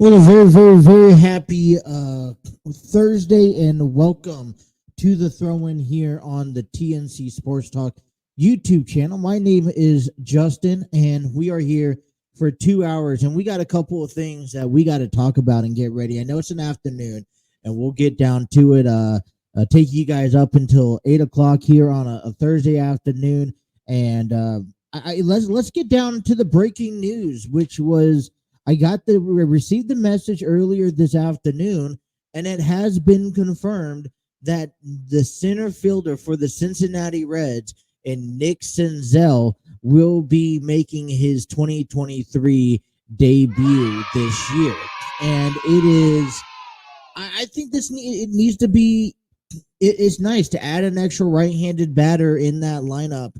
Well, a very, very, very happy Thursday and welcome to the throw-in here on the TNC Sports Talk YouTube channel. My name is Justin, and we are here for 2 hours, and we got a couple of things that we got to talk about and get ready. I know it's an afternoon, and we'll get down to it. Take you guys up until 8 o'clock here on a Thursday afternoon, and let's get down to the breaking news, which was. I received the message earlier this afternoon, and it has been confirmed that the center fielder for the Cincinnati Reds and Nick Senzel will be making his 2023 debut this year. And it is, I think it needs to be, it's nice to add an extra right-handed batter in that lineup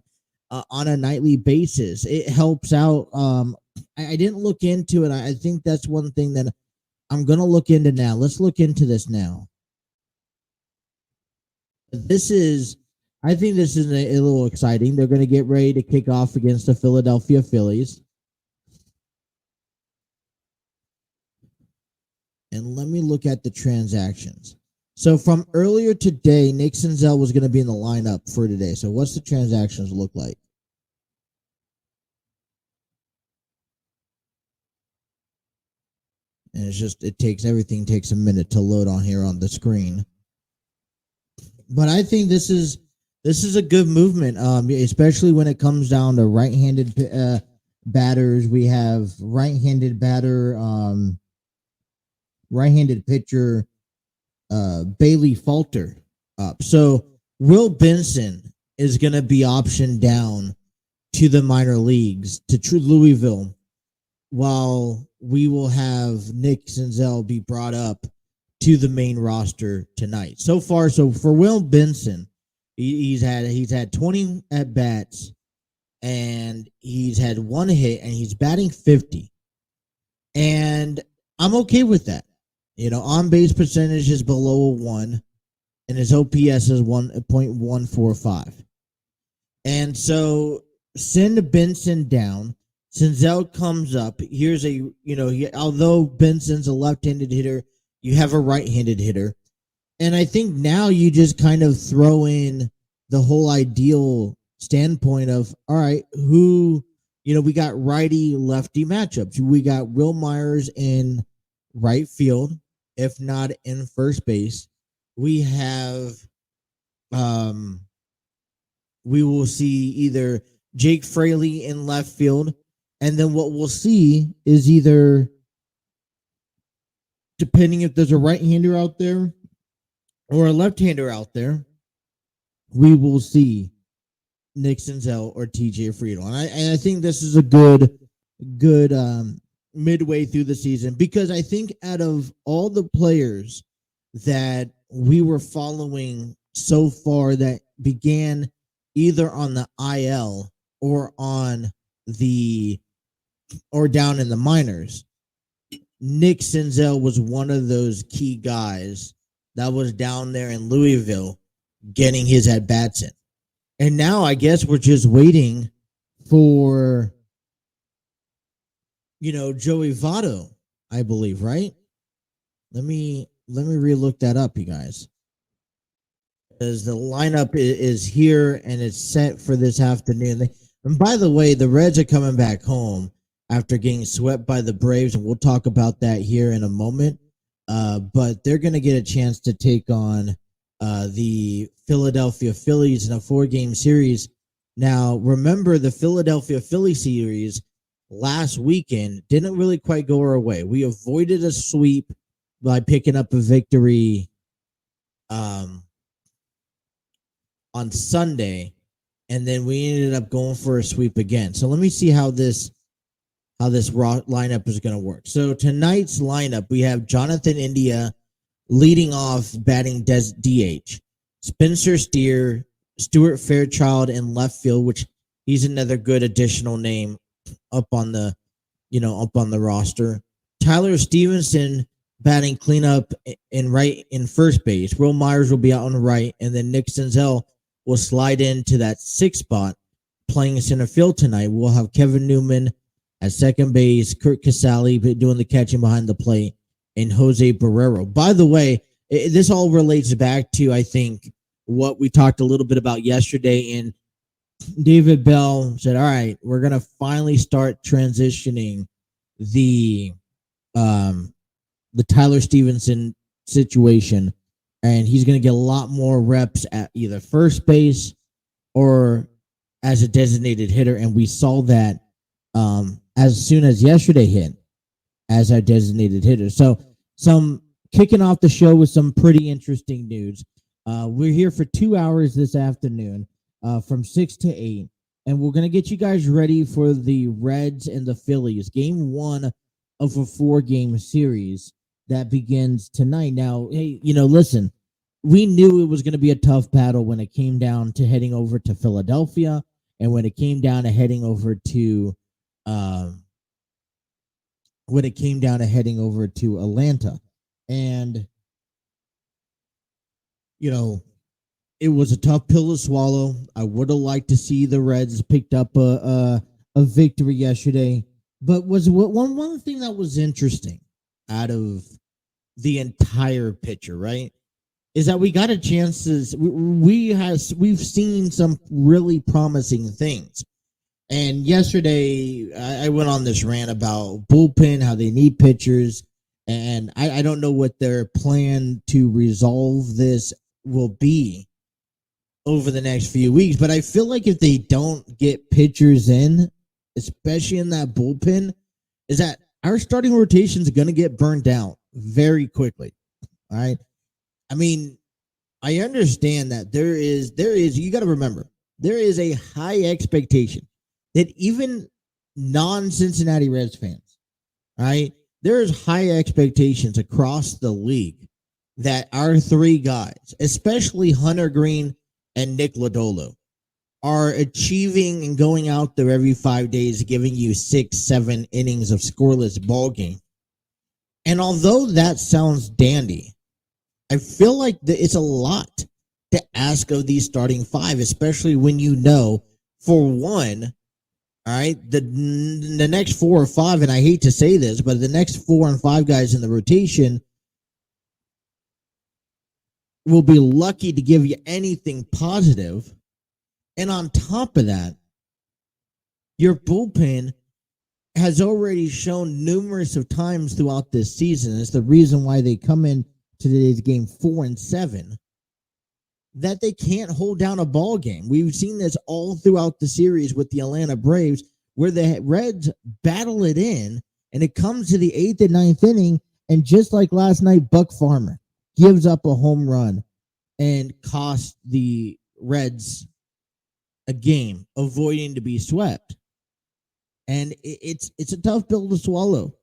on a nightly basis. It helps out. I didn't look into it. I think that's one thing that I'm going to look into now. Let's look into this now. I think this is a little exciting. They're going to get ready to kick off against the Philadelphia Phillies. And let me look at the transactions. So from earlier today, Nick Senzel was going to be in the lineup for today. So what's the transactions look like? And everything takes a minute to load on here on the screen. But I think this is a good movement, especially when it comes down to right-handed batters. We have right-handed pitcher Bailey Falter up. So Will Benson is going to be optioned down to the minor leagues to Louisville, while we will have Nick Senzel be brought up to the main roster tonight. So for Will Benson, he's had 20 at bats, and he's had one hit, and he's batting 50. And I'm okay with that. On base percentage is below 1, and his OPS is 1.145. And so send Benson down. Senzel comes up. Here's although Benson's a left-handed hitter, you have a right-handed hitter. And I think now you just kind of throw in the whole ideal standpoint of, all right, we got righty-lefty matchups. We got Will Myers in right field, if not in first base. We have, we will see either Jake Fraley in left field. And then what we'll see is either, depending if there's a right-hander out there or a left-hander out there, we will see Nick Senzel or TJ Friedl. And I think this is a good midway through the season, because I think out of all the players that we were following so far that began either on the IL or on the or down in the minors, Nick Senzel was one of those key guys that was down there in Louisville getting his at bats in. And now I guess we're just waiting for, Joey Votto, I believe, right? Let me relook that up, you guys. Because the lineup is here and it's set for this afternoon. And by the way, the Reds are coming back home after getting swept by the Braves, and we'll talk about that here in a moment. But they're going to get a chance to take on the Philadelphia Phillies in a 4-game series. Now, remember, the Philadelphia Phillies series last weekend didn't really quite go our way. We avoided a sweep by picking up a victory on Sunday, and then we ended up going for a sweep again. So let me see how this lineup is going to work. So tonight's lineup, we have Jonathan India leading off, batting DH. Spencer Steer, Stuart Fairchild in left field, which he's another good additional name up on the roster. Tyler Stevenson batting cleanup in first base. Will Myers will be out on the right, and then Nick Senzel will slide into that sixth spot, playing center field tonight. We'll have Kevin Newman at second base, Kurt Casale doing the catching behind the plate, and Jose Barrero. By the way, this all relates back to, I think, what we talked a little bit about yesterday. And David Bell said, all right, we're going to finally start transitioning the Tyler Stevenson situation, and he's going to get a lot more reps at either first base or as a designated hitter. And we saw that as soon as yesterday hit as our designated hitter. So some kicking off the show with some pretty interesting news. We're here for 2 hours this afternoon from 6 to 8, and we're going to get you guys ready for the Reds and the Phillies, game 1 of a 4-game series that begins tonight. Now, hey, listen, we knew it was going to be a tough battle when it came down to heading over to Philadelphia and when it came down to heading over to Atlanta. And it was a tough pill to swallow. I would have liked to see the Reds picked up a victory yesterday, but was one thing that was interesting out of the entire picture, right, is that we got a chance to we've seen some really promising things. And yesterday, I went on this rant about bullpen, how they need pitchers, and I don't know what their plan to resolve this will be over the next few weeks. But I feel like if they don't get pitchers in, especially in that bullpen, is that our starting rotation is going to get burned out very quickly. All right. I mean, I understand that there is, you got to remember, there is a high expectation that even non-Cincinnati Reds fans, right, there's high expectations across the league that our 3 guys, especially Hunter Green and Nick Lodolo, are achieving and going out there every 5 days, giving you 6-7 innings of scoreless ball game. And although that sounds dandy, I feel like it's a lot to ask of these starting 5, especially when for one, all right, the next 4 or 5, and I hate to say this, but the next 4 and 5 guys in the rotation will be lucky to give you anything positive. And on top of that, your bullpen has already shown numerous of times throughout this season, it's the reason why they come in to today's game 4-7, that they can't hold down a ball game. We've seen this all throughout the series with the Atlanta Braves, where the Reds battle it in, and it comes to the 8th and 9th inning, and just like last night, Buck Farmer gives up a home run and cost the Reds a game, avoiding to be swept. And it's a tough pill to swallow.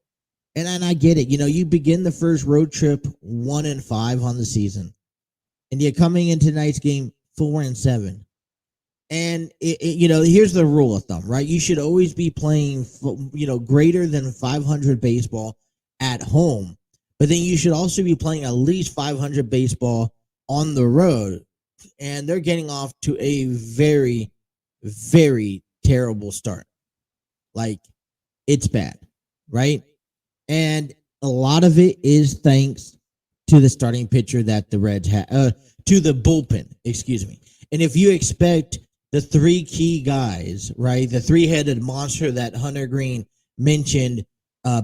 And I get it. You begin the first road trip 1-5 on the season, and you're coming into tonight's game 4-7. And here's the rule of thumb, right? You should always be playing, greater than 500 baseball at home, but then you should also be playing at least 500 baseball on the road. And they're getting off to a very, very terrible start. Like, it's bad, right? And a lot of it is thanks to the starting pitcher that the Reds had, to the bullpen, excuse me. And if you expect the three key guys, right, the three-headed monster that Hunter Green mentioned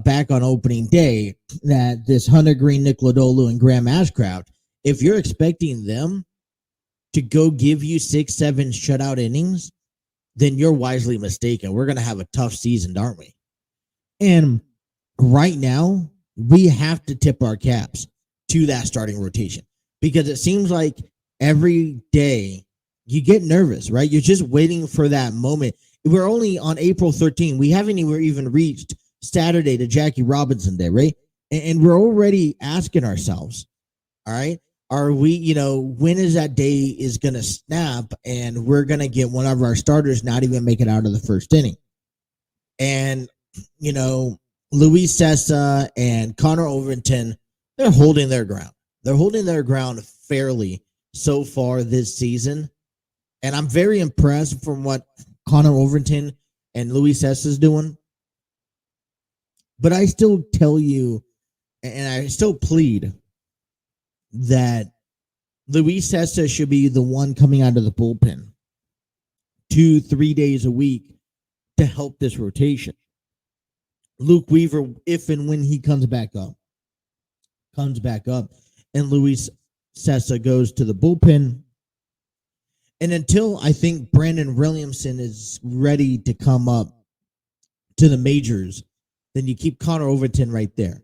back on opening day, that this Hunter Green, Nick Lodolo, and Graham Ashcraft, if you're expecting them to go give you 6-7 shutout innings, then you're wisely mistaken. We're going to have a tough season, aren't we? And right now, we have to tip our caps to that starting rotation, because it seems like every day you get nervous, right? You're just waiting for that moment. We're only on April 13th. We haven't even reached Saturday, to Jackie Robinson Day, right? And we're already asking ourselves, all right, are we, when is that day is going to snap and we're going to get one of our starters not even make it out of the first inning? And, Luis Cessa and Connor Overton, they're holding their ground. They're holding their ground fairly so far this season. And I'm very impressed from what Connor Overton and Luis Cessa is doing. But I still tell you, and I still plead, that Luis Cessa should be the one coming out of the bullpen 2-3 days a week to help this rotation. Luke Weaver, if and when he comes back up, and Luis Cessa goes to the bullpen. And until I think Brandon Williamson is ready to come up to the majors, then you keep Connor Overton right there.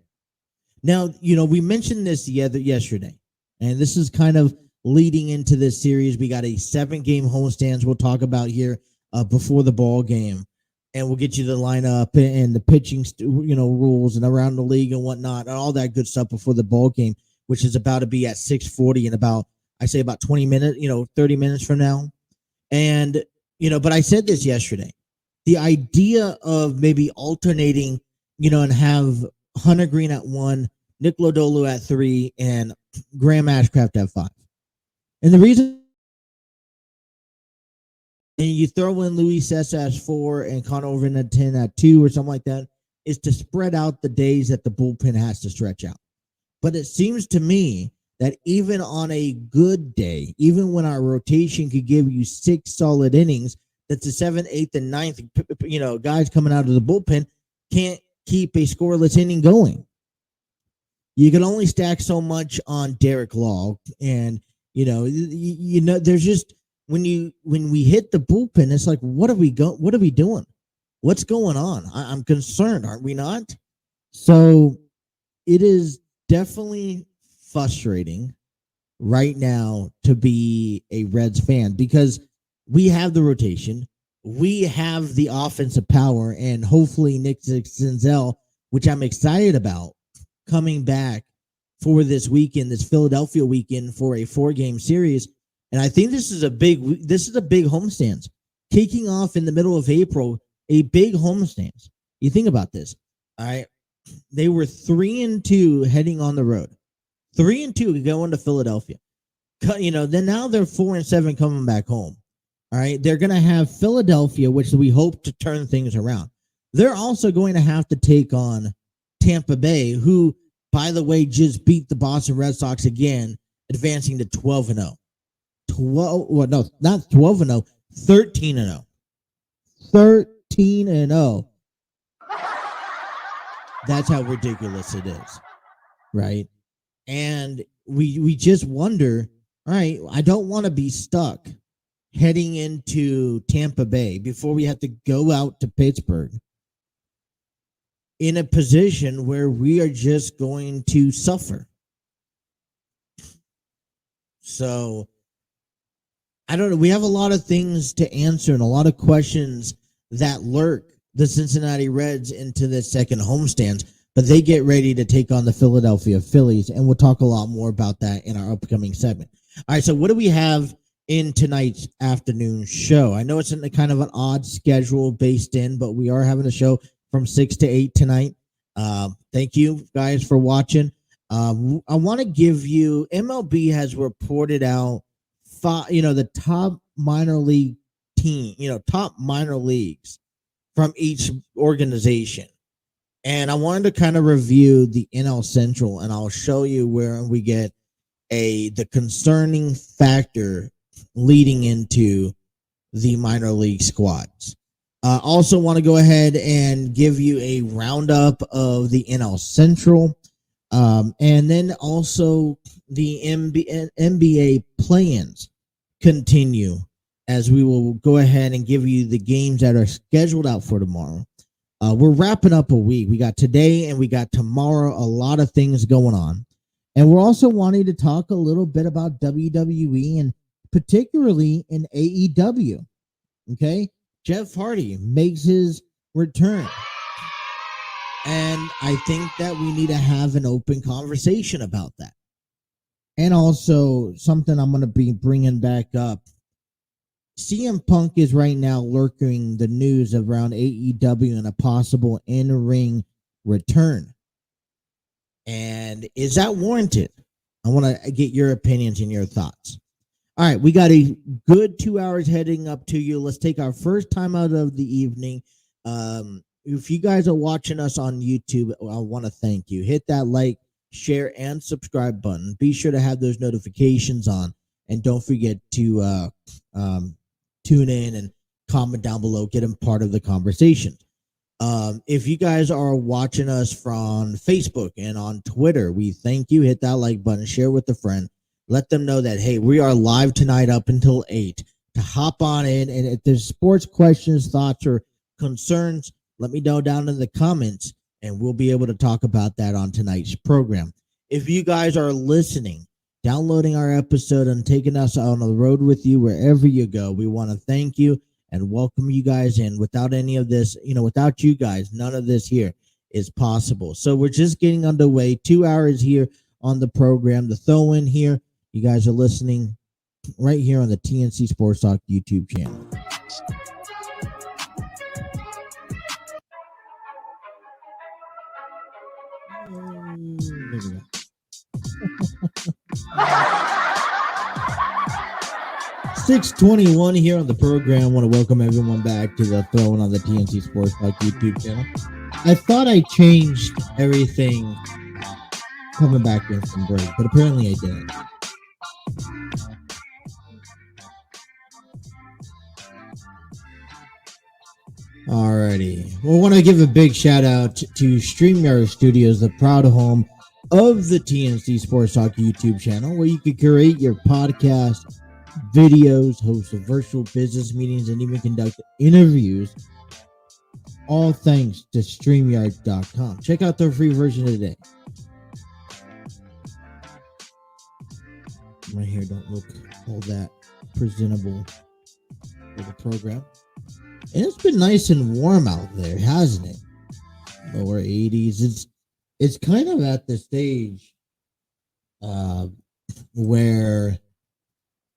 Now, we mentioned this yesterday, and this is kind of leading into this series. We got a 7-game homestands we'll talk about here before the ball game, and we'll get you the lineup and the pitching, rules and around the league and whatnot, and all that good stuff before the ball game, which is about to be at 6:40 in about 20 minutes, 30 minutes from now. And, but I said this yesterday, the idea of maybe alternating, and have Hunter Green at 1, Nick Lodolo at 3, and Graham Ashcraft at 5. And the reason, and you throw in Luis Cessa at 4 and Connor Overton at 2 or something like that, is to spread out the days that the bullpen has to stretch out. But it seems to me that even on a good day, even when our rotation could give you 6 solid innings, that the 7th, 8th, and 9th, guys coming out of the bullpen can't keep a scoreless inning going. You can only stack so much on Derek Law, and there's just when we hit the bullpen, it's like, what are we doing? What's going on? I'm concerned, aren't we not? So it is definitely frustrating right now to be a Reds fan, because we have the rotation, we have the offensive power, and hopefully Nick Senzel, which I'm excited about, coming back for this weekend, this Philadelphia weekend, for a 4-game series. And I think this is a big homestands kicking off in the middle of April, a big homestands. You think about this, all right? They were 3-2 heading on the road. 3-2 going to Philadelphia. Then now they're 4-7 coming back home. All right. They're going to have Philadelphia, which we hope to turn things around. They're also going to have to take on Tampa Bay, who, by the way, just beat the Boston Red Sox again, advancing to 12-0. 13-0. 13-0. That's how ridiculous it is, right? And we just wonder, all right, I don't want to be stuck heading into Tampa Bay before we have to go out to Pittsburgh in a position where we are just going to suffer. So, I don't know. We have a lot of things to answer and a lot of questions that lurk the Cincinnati Reds into the second homestands. but they get ready to take on the Philadelphia Phillies, and we'll talk a lot more about that in our upcoming segment. All right, so what do we have in tonight's afternoon show? I know it's in a kind of an odd schedule based in, but we are having a show from 6 to 8 tonight. Thank you guys for watching. I want to give you, MLB has reported out the top minor league team, top minor leagues from each organization. And I wanted to kind of review the NL Central, and I'll show you where we get the concerning factor leading into the minor league squads. Also want to go ahead and give you a roundup of the NL Central, and then also the NBA play-ins continue, as we will go ahead and give you the games that are scheduled out for tomorrow. We're wrapping up a week. We got today and we got tomorrow, a lot of things going on. And we're also wanting to talk a little bit about WWE and particularly in AEW. Okay? Jeff Hardy makes his return. And I think that we need to have an open conversation about that. And also something I'm going to be bringing back up. CM Punk is right now lurking the news around AEW and a possible in-ring return. And is that warranted? I want to get your opinions and your thoughts. All right, we got a good 2 hours heading up to you. Let's take our first time out of the evening. If you guys are watching us on YouTube, I want to thank you. Hit that like, share, and subscribe button. Be sure to have those notifications on. And don't forget to tune in and comment down below, get them part of the conversation. If you guys are watching us from Facebook and on Twitter, we thank you. Hit that like button, share with a friend. Let them know that, hey, we are live tonight up until 8 to hop on in. And if there's sports questions, thoughts, or concerns, let me know down in the comments, and we'll be able to talk about that on tonight's program. If you guys are listening, downloading our episode and taking us on the road with you wherever you go, we want to thank you and welcome you guys in. Without any of this, without you guys, none of this here is possible. So we're just getting underway. 2 hours here on the program. The throw-in here, you guys are listening right here on the TNC Sports Talk YouTube channel. There we go. 6:21 here on the program. I want to welcome everyone back to the Throwing on the TNC Sports Talk YouTube channel. I thought I changed everything coming back in from break, but apparently I didn't. Alrighty. Well, I want to give a big shout out to StreamYard Studios, the proud home of the TNC Sports Talk YouTube channel, where you can create your podcast, videos, host virtual business meetings, and even conduct interviews, all thanks to StreamYard.com. Check out their free version today. My hair don't look all that presentable for the program. And it's been nice and warm out there, hasn't it? Lower 80s. It's kind of at the stage where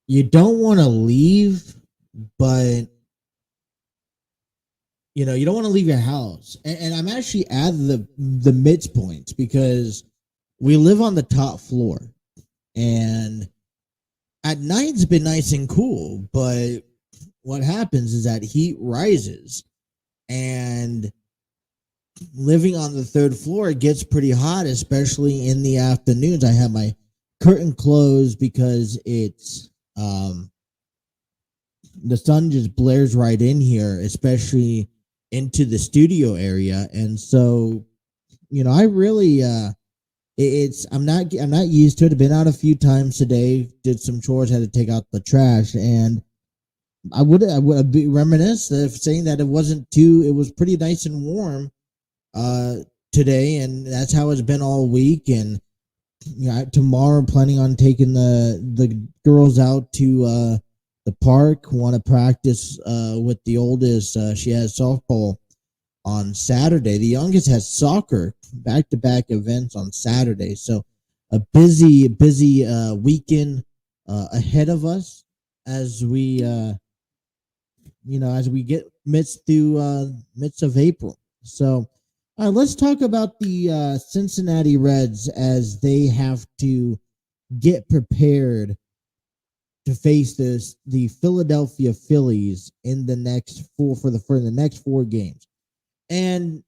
you don't want to leave, but you don't want to leave your house. And I'm actually at the midpoint because we live on the top floor, and at night it's been nice and cool, but what happens is that heat rises, and living on the third floor, it gets pretty hot, especially in the afternoons. I have my curtain closed because it's the sun just blares right in here, especially into the studio area. And so, I really I'm not used to it. I've been out a few times today, did some chores, had to take out the trash, and I would be reminisce of saying that it was pretty nice and warm today, and that's how it's been all week. And tomorrow I'm planning on taking the girls out to the park. Want to practice with the oldest. She has softball on Saturday. The youngest has soccer, back-to-back events on Saturday. So a busy weekend ahead of us as we as we get midst of April. So let's talk about the Cincinnati Reds as they have to get prepared to face the Philadelphia Phillies in the next for the next 4 games. And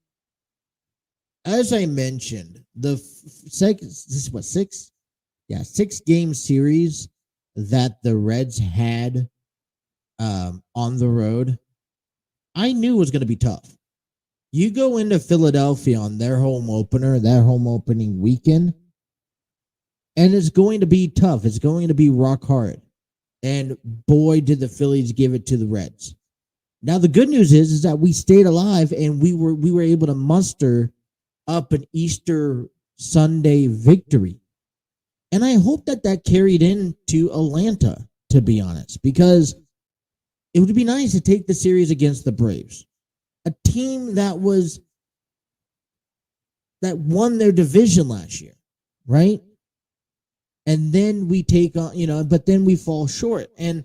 as I mentioned, the this is what 6 game series that the Reds had on the road. I knew it was going to be tough. You go into Philadelphia on their home opener, their home opening weekend, and it's going to be tough. It's going to be rock hard. And boy, did the Phillies give it to the Reds. Now, the good news is that we stayed alive and we were able to muster up an Easter Sunday victory. And I hope that carried into Atlanta, to be honest, because it would be nice to take the series against the Braves, a team that won their division last year, right? And then we take on, but then we fall short. And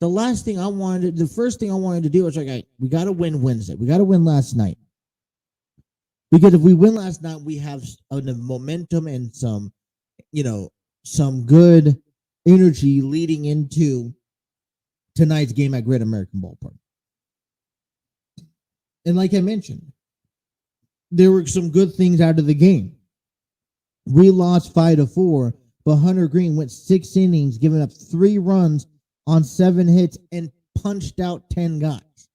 the first thing I wanted to do was we got to win Wednesday. We got to win last night. Because if we win last night, we have the momentum and some good energy leading into tonight's game at Great American Ballpark. And like I mentioned, there were some good things out of the game. We lost 5-4. But Hunter Green went 6 innings, giving up 3 runs on 7 hits and punched out 10 guys.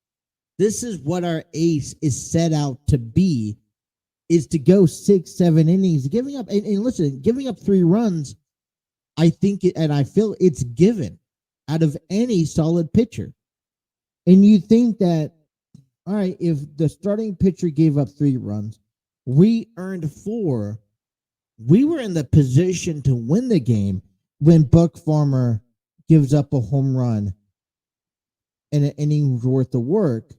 This is what our ace is set out to be, is to go 6-7 innings, giving up, and listen, giving up 3 runs, I feel it's given out of any solid pitcher. And you think that, all right, if the starting pitcher gave up 3 runs, we earned 4, we were in the position to win the game when Buck Farmer gives up a home run and an inning's worth of work,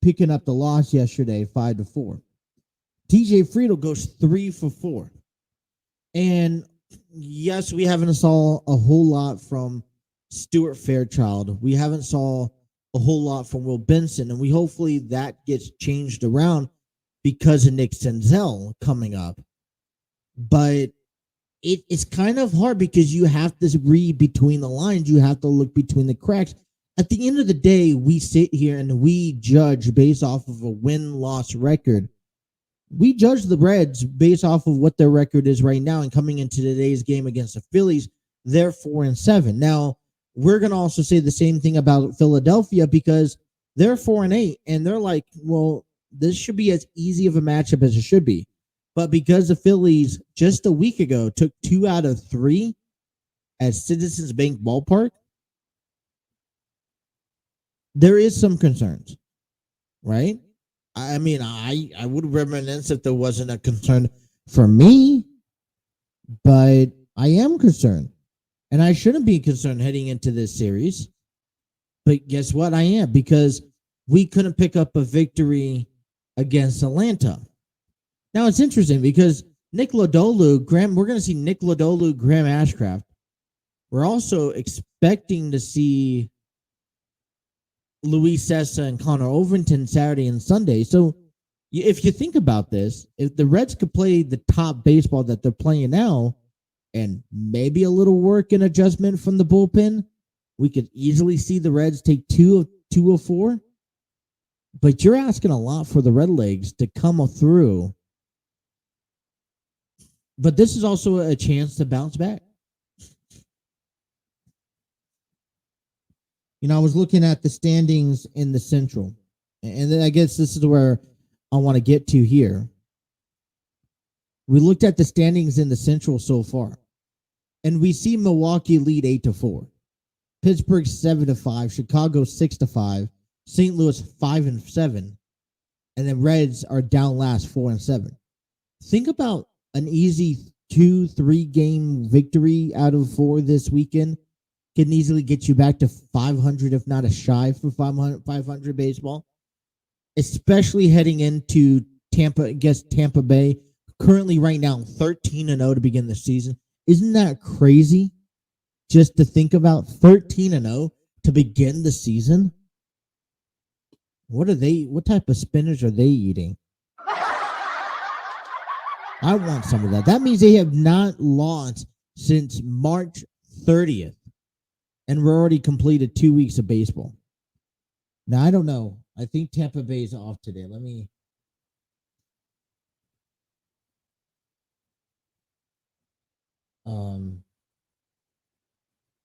picking up the loss yesterday, 5-4. TJ Friedel goes 3 for 4. And yes, we haven't saw a whole lot from Stuart Fairchild. We haven't saw a whole lot from Will Benson, and we hopefully that gets changed around because of Nick Senzel coming up. But it's kind of hard because you have to read between the lines. You have to look between the cracks. At the end of the day, we sit here and we judge based off of a win-loss record. We judge the Reds based off of what their record is right now, and coming into today's game against the Phillies, they're 4-7. Now, we're going to also say the same thing about Philadelphia because they're 4-8, and they're like, well, this should be as easy of a matchup as it should be. But because the Phillies just a week ago took 2 out of 3 at Citizens Bank Ballpark, there is some concerns, right? I mean, I would reminisce if there wasn't a concern for me, but I am concerned. And I shouldn't be concerned heading into this series. But guess what? I am, because we couldn't pick up a victory against Atlanta. Now, it's interesting because Nick Lodolu, we're going to see Nick Lodolu, Graham Ashcraft. We're also expecting to see Luis Sessa and Connor Overton Saturday and Sunday. So if you think about this, if the Reds could play the top baseball that they're playing now and maybe a little work and adjustment from the bullpen, we could easily see the Reds take 2 of 4. But you're asking a lot for the Redlegs to come through. But this is also a chance to bounce back. I was looking at the standings in the Central, and then I guess this is where I want to get to here. We looked at the standings in the Central so far, and we see Milwaukee lead 8-4, Pittsburgh 7-5, Chicago 6-5, St. Louis 5-7, and the Reds are down last 4-7. Think about an easy 2-3 game victory out of 4 this weekend can easily get you back to 500, if not a shy for 500 baseball. especially heading into Tampa Bay, currently right now 13-0 to begin the season. Isn't that crazy? Just to think about 13-0 to begin the season. What type of spinach are they eating? I want some of that. That means they have not lost since March 30th, and we're already completed 2 weeks of baseball. Now, I don't know. I think Tampa Bay is off today. Um,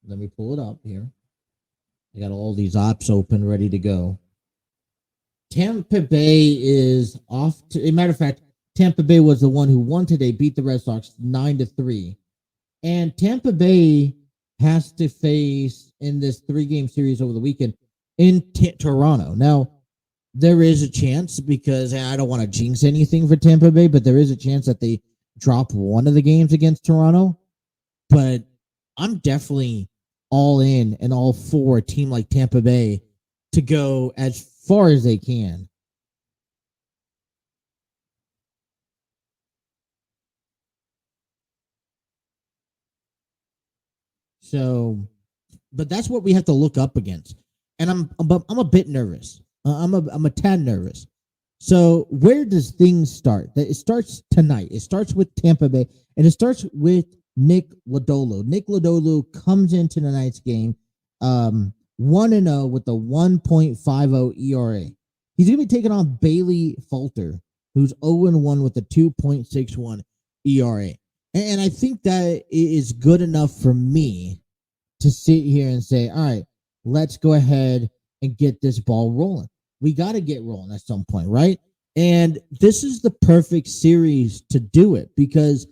let me pull it up here. I got all these ops open, ready to go. Tampa Bay is off. As a matter of fact, Tampa Bay was the one who won today, beat the Red Sox 9-3. And Tampa Bay has to face in this 3-game series over the weekend in Toronto. Now, there is a chance, because I don't want to jinx anything for Tampa Bay, but there is a chance that they drop one of the games against Toronto. But I'm definitely all in and all for a team like Tampa Bay to go as far as they can. So, but that's what we have to look up against, and I'm a bit nervous. I'm a tad nervous. So, where does things start? It starts tonight. It starts with Tampa Bay, and it starts with Nick Lodolo. Nick Lodolo comes into tonight's game, 1-0 with a 1.50 ERA. He's going to be taking on Bailey Falter, who's 0-1 with a 2.61 ERA. And I think that is good enough for me to sit here and say, all right, let's go ahead and get this ball rolling. We got to get rolling at some point, right? And this is the perfect series to do it, because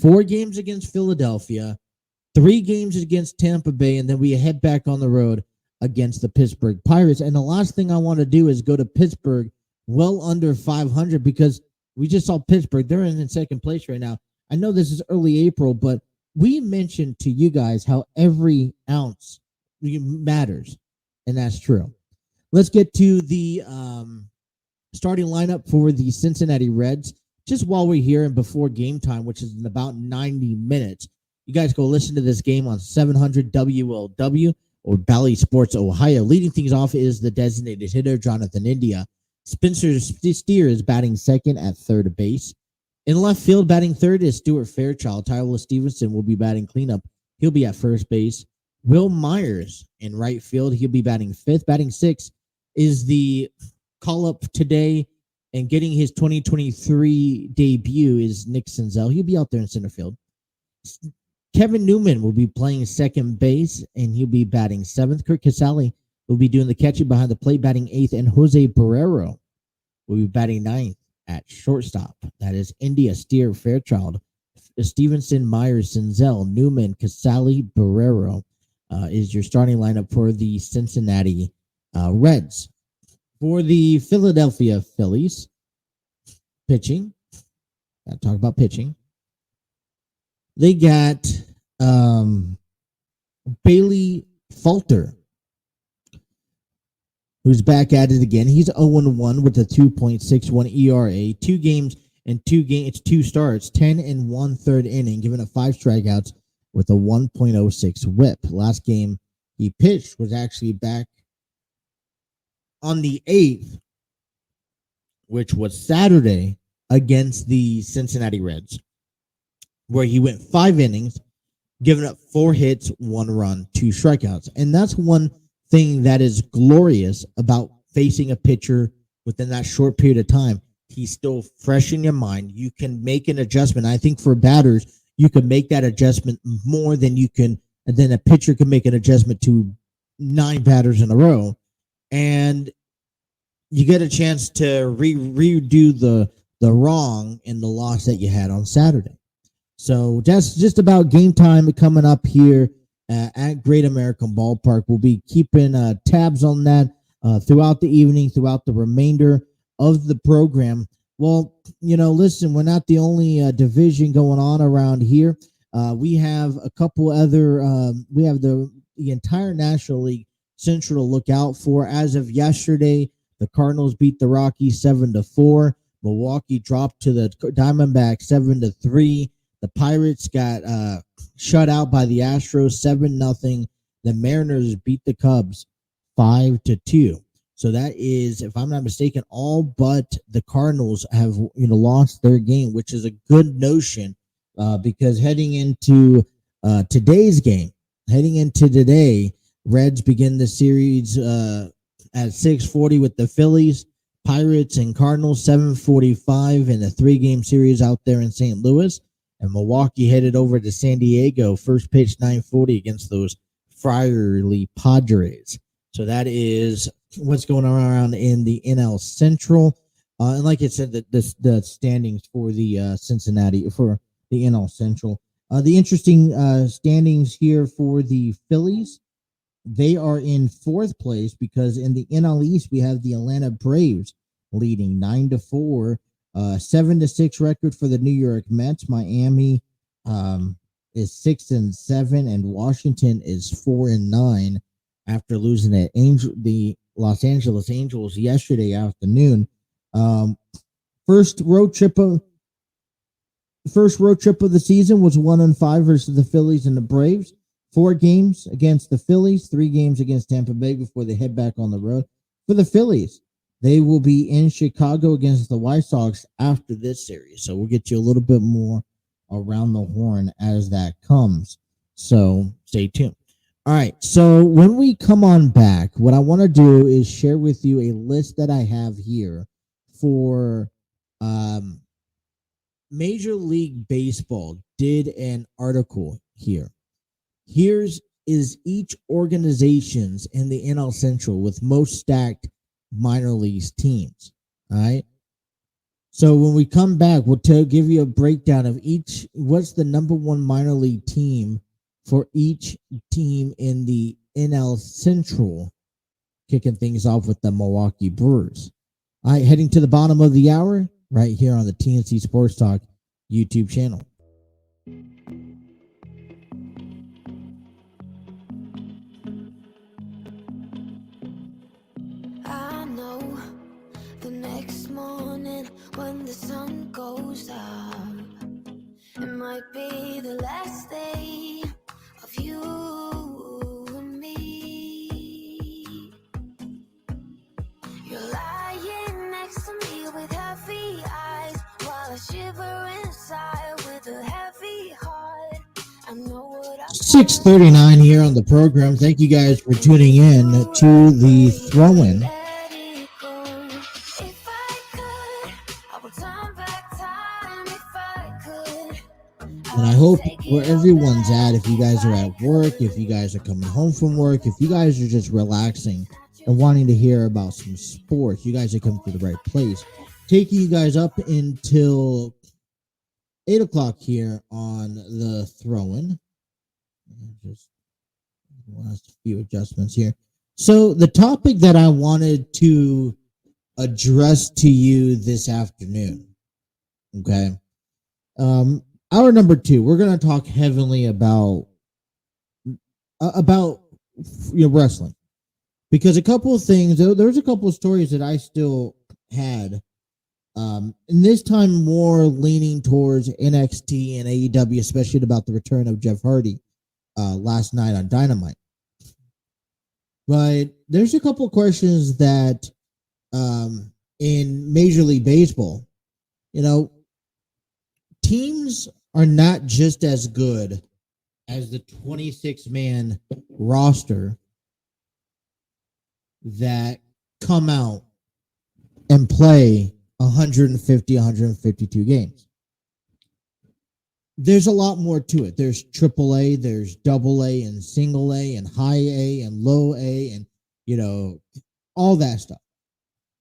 4 games against Philadelphia, 3 games against Tampa Bay, and then we head back on the road against the Pittsburgh Pirates. And the last thing I want to do is go to Pittsburgh well under 500, because we just saw Pittsburgh. They're in second place right now. I know this is early April, but we mentioned to you guys how every ounce matters, and that's true. Let's get to the starting lineup for the Cincinnati Reds. Just while we're here and before game time, which is in about 90 minutes, you guys go listen to this game on 700 WLW or Bally Sports Ohio. Leading things off is the designated hitter, Jonathan India. Spencer Steer is batting second at third base. In left field, batting third is Stuart Fairchild. Tyler Stevenson will be batting cleanup. He'll be at first base. Will Myers in right field. He'll be batting fifth. Batting sixth is the call-up today and getting his 2023 debut is Nick Senzel. He'll be out there in center field. Kevin Newman will be playing second base, and he'll be batting seventh. Kirk Casale will be doing the catching behind the plate, batting eighth. And Jose Barrero will be batting ninth at shortstop. That is India, Steer, Fairchild, Stevenson, Myers, Senzel, Newman, Casale, Barrero is your starting lineup for the Cincinnati Reds. For the Philadelphia Phillies, pitching. Gotta talk about pitching. They got Bailey Falter, who's back at it again. He's 0-1 with a 2.61 ERA. 2 games and 2 starts, 10 and 1/3 inning, giving up 5 strikeouts with a 1.06 whip. Last game he pitched was actually back on the 8th, which was Saturday, against the Cincinnati Reds, where he went 5 innings, giving up 4 hits, 1 run, 2 strikeouts. And that's one thing that is glorious about facing a pitcher within that short period of time. He's still fresh in your mind. You can make an adjustment. I think for batters, you can make that adjustment more than a pitcher can make an adjustment to 9 batters in a row. And you get a chance to redo the wrong in the loss that you had on Saturday. So that's just about game time coming up here at Great American Ballpark. We'll be keeping tabs on that throughout the evening, throughout the remainder of the program. Well, listen, we're not the only division going on around here. We have a couple other, we have the entire National League Central to look out for. As of yesterday, the The Cardinals beat the Rockies 7-4. Milwaukee dropped to the Diamondbacks 7-3. The Pirates got shut out by the Astros 7-0. The Mariners beat the Cubs 5-2. So that is, if I'm not mistaken, all but the Cardinals have lost their game, which is a good notion because heading into today, Reds begin the series at 6:40 with the Phillies. Pirates and Cardinals 7:45 in a 3-game series out there in St. Louis. And Milwaukee headed over to San Diego, first pitch 9:40 against those fiery Padres. So that is what's going on around in the NL Central. And like I said, the standings for the Cincinnati, for the NL Central. The interesting standings here for the Phillies, they are in 4th place because in the NL East, we have the Atlanta Braves leading 9-4, 7-6 record for the New York Mets. Miami is 6-7, and Washington is 4-9 after losing at the Los Angeles Angels yesterday afternoon. First road trip of the season was 1-5 versus the Phillies and the Braves. 4 games against the Phillies, 3 games against Tampa Bay before they head back on the road. For the Phillies, they will be in Chicago against the White Sox after this series. So we'll get you a little bit more around the horn as that comes. So stay tuned. All right. So when we come on back, what I want to do is share with you a list that I have here for Major League Baseball did an article here. Here's each organizations in the NL Central with most stacked minor leagues teams. All right. So when we come back, we'll give you a breakdown of what's the number 1 minor league team for each team in the NL Central, kicking things off with the Milwaukee Brewers. All right, heading to the bottom of the hour right here on the TNC Sports Talk YouTube channel. I know the next morning when the sun goes up, it might be the last day of you and me. You're lying next to me with heavy eyes while I shiver inside with a heavy heart. I know what I 6:39 here on the program. Thank you guys for tuning in to the throw-in. And I hope where everyone's at, if you guys are at work, if you guys are coming home from work, if you guys are just relaxing and wanting to hear about some sports, you guys are coming to the right place. Taking you guys up until 8 o'clock here on the throw-in. Just last few adjustments here. So the topic that I wanted to address to you this afternoon, okay? Hour number 2, we're going to talk heavily about wrestling, because a couple of things. There's a couple of stories that I still had, and this time more leaning towards NXT and AEW, especially about the return of Jeff Hardy last night on Dynamite. But there's a couple of questions that in Major League Baseball, teams are not just as good as the 26-man roster that come out and play 150, 152 games. There's a lot more to it. There's AAA, there's AA and single A and high A and low A and, all that stuff.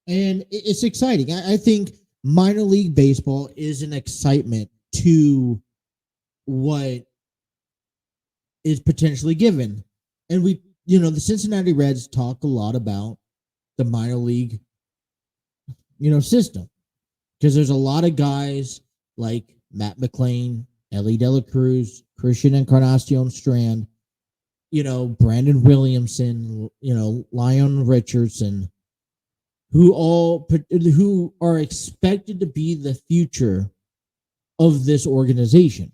And it's exciting. I think minor league baseball is an excitement to what is potentially given. And the Cincinnati Reds talk a lot about the minor league, system, because there's a lot of guys like Matt McClain, Ellie De La Cruz, Christian Encarnacion Strand, Brandon Williamson, Lyon Richardson, who are expected to be the future of this organization.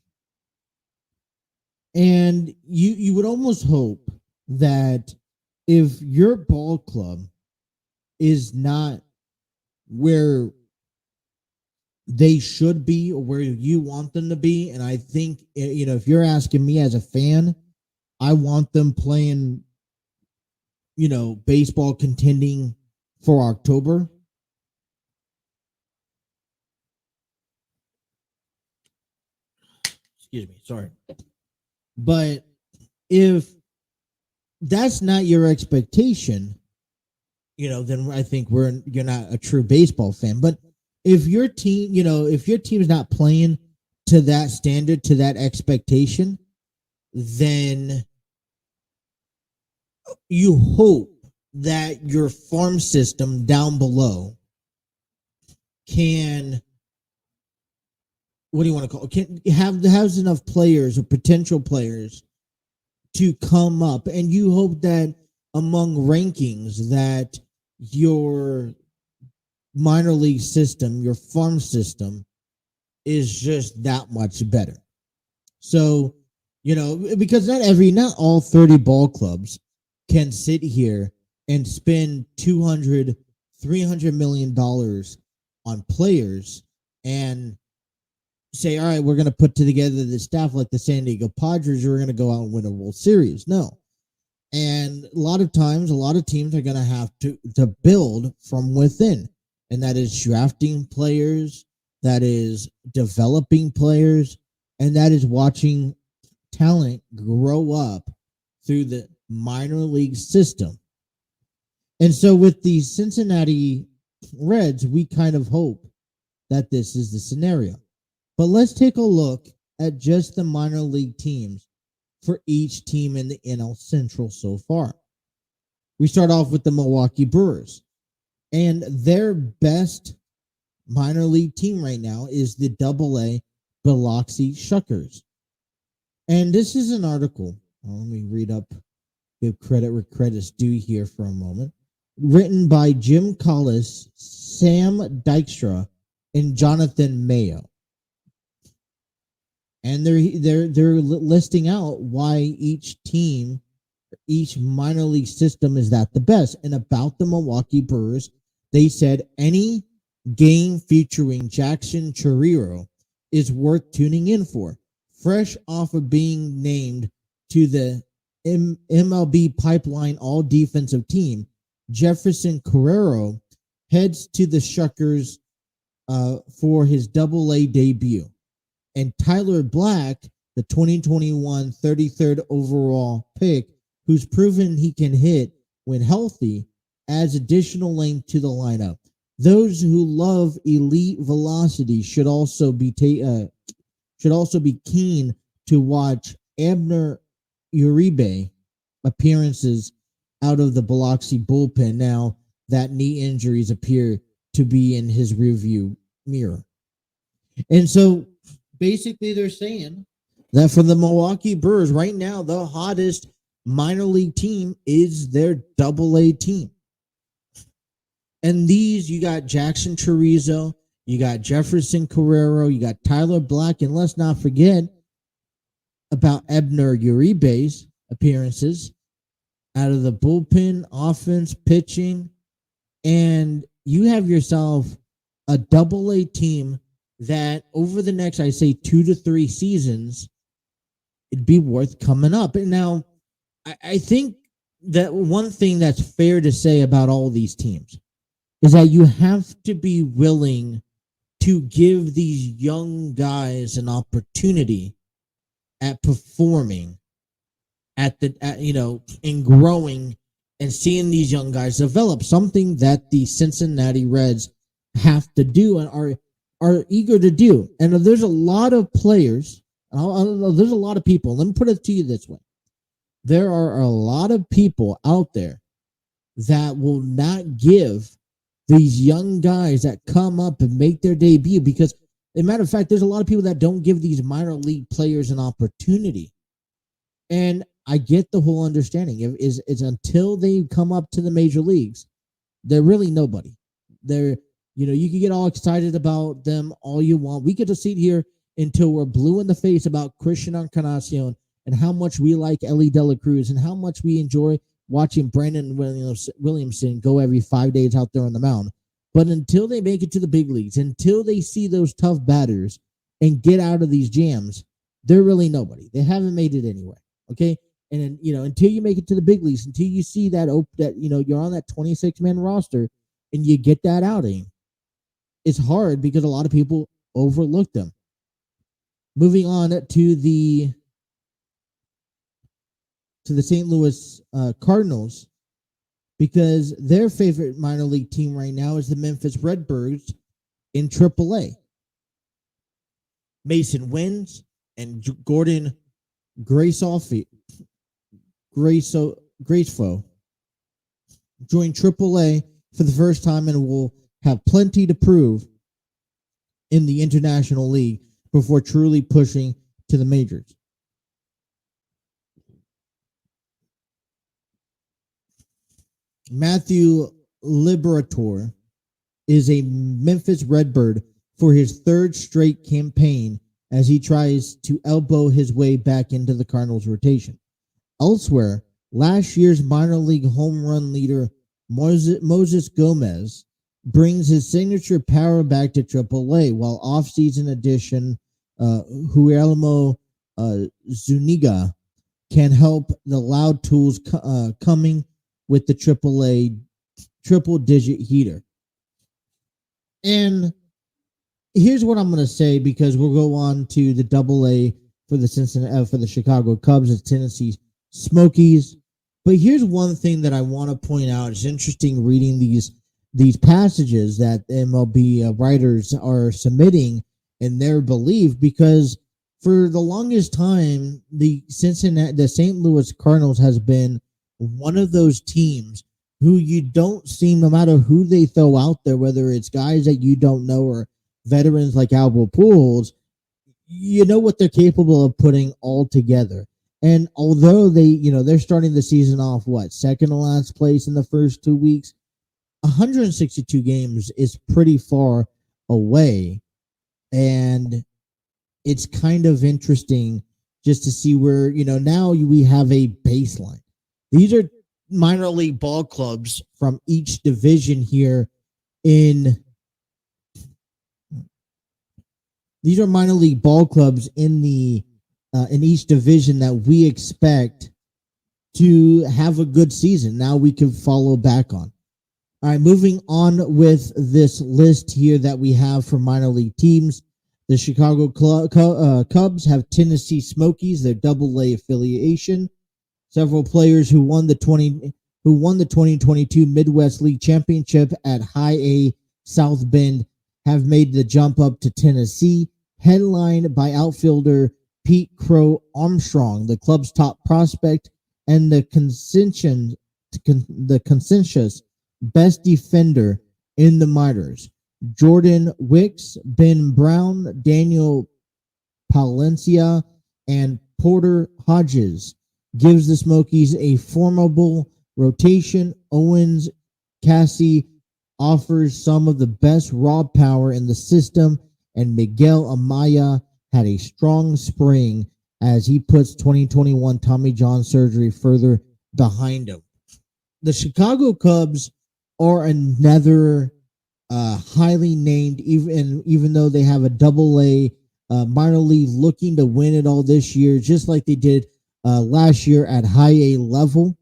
And you would almost hope that if your ball club is not where they should be or where you want them to be, and I think, if you're asking me as a fan, I want them playing, baseball contending for October. Excuse me, sorry. But if that's not your expectation, then I think you're not a true baseball fan. But if your team, if your team's not playing to that standard, to that expectation, then you hope that your farm system down below can, what do you want to call it, can has enough players or potential players to come up, and you hope that among rankings that your minor league system, your farm system, is just that much better. So, because not all 30 ball clubs can sit here and spend $200-300 million on players and say, all right, we're going to put together this staff like the San Diego Padres, we're going to go out and win a World Series. No. And a lot of times, a lot of teams are going to have to build from within. And that is drafting players, that is developing players, and that is watching talent grow up through the minor league system. And so with the Cincinnati Reds, we kind of hope that this is the scenario. But let's take a look at just the minor league teams for each team in the NL Central so far. We start off with the Milwaukee Brewers, and their best minor league team right now is the AA Biloxi Shuckers. And this is an article. Let me read up, give credit where credit's due here for a moment. Written by Jim Collis, Sam Dykstra, and Jonathan Mayo. And they're listing out why each team, each minor league system is that the best. And about the Milwaukee Brewers, they said any game featuring Jackson Chourio is worth tuning in for. Fresh off of being named to the MLB Pipeline All-Defensive Team, Jefferson Carrero heads to the Shuckers for his AA debut. And Tyler Black, the 2021 33rd overall pick, who's proven he can hit when healthy, adds additional length to the lineup. Those who love elite velocity should also be keen to watch Abner Uribe appearances out of the Biloxi bullpen now that knee injuries appear to be in his rearview mirror. And so basically they're saying that for the Milwaukee Brewers right now, the hottest minor league team is their AA team. And these, you got Jackson Chourio, you got Jefferson Carrero, you got Tyler Black, and let's not forget about Abner Uribe's appearances out of the bullpen, offense, pitching, and you have yourself a AA team that over the next, I say, 2 to 3 seasons, it'd be worth coming up. And now, I think that one thing that's fair to say about all these teams is that you have to be willing to give these young guys an opportunity at performing and growing and seeing these young guys develop, something that the Cincinnati Reds have to do and are eager to do. And there's a lot of players, there's a lot of people. Let me put it to you this way. There are a lot of people out there that will not give these young guys that come up and make their debut, because, as a matter of fact, there's a lot of people that don't give these minor league players an opportunity. And I get the whole understanding. Is until they come up to the major leagues, they're really nobody. They're, you can get all excited about them all you want. We could just sit here until we're blue in the face about Christian Encarnacion and how much we like Ellie De La Cruz and how much we enjoy watching Brandon Williamson go every 5 days out there on the mound. But until they make it to the big leagues, until they see those tough batters and get out of these jams, they're really nobody. They haven't made it anywhere. Okay. And then, until you make it to the big leagues, until you see that you're on that 26-man roster and you get that outing, it's hard because a lot of people overlook them. Moving on to the St. Louis Cardinals, because their favorite minor league team right now is the Memphis Redbirds in AAA. Mason Wins and Gordon Gracefo joined AAA for the first time and will have plenty to prove in the International League before truly pushing to the majors. Matthew Liberatore is a Memphis Redbird for his third straight campaign as he tries to elbow his way back into the Cardinals' rotation. Elsewhere, last year's minor league home run leader Moses Gomez brings his signature power back to AAA, while off-season addition Guillermo Zuniga can help the loud tools coming with the AAA triple-digit heater. And here's what I'm going to say, because we'll go on to the AA for the Chicago Cubs and Tennessee Smokies. But here's one thing that I want to point out. It's interesting reading these passages that MLB writers are submitting in their belief, because for the longest time, the St. Louis Cardinals has been one of those teams who you don't see, no matter who they throw out there, whether it's guys that you don't know or veterans like Albert Pujols, you know what they're capable of putting all together. And although they're starting the season off, second to last place in the first 2 weeks, 162 games is pretty far away. And it's kind of interesting just to see where, now we have a baseline. These are minor league ball clubs from each division here these are minor league ball clubs in each division that we expect to have a good season. Now we can follow back on. All right, moving on with this list here that we have for minor league teams. The Chicago Cubs have Tennessee Smokies, their AA affiliation. Several players who won the 2022 Midwest League Championship at High A South Bend have made the jump up to Tennessee, headlined by outfielder Pete Crow Armstrong, the club's top prospect and the consensus best defender in the minors. Jordan Wicks, Ben Brown, Daniel Palencia, and Porter Hodges gives the Smokies a formidable rotation. Owens Cassie offers some of the best raw power in the system, and Miguel Amaya had a strong spring as he puts 2021 Tommy John surgery further behind him. The Chicago Cubs are another highly named, even though they have a AA minor league looking to win it all this year, just like they did last year at High A level.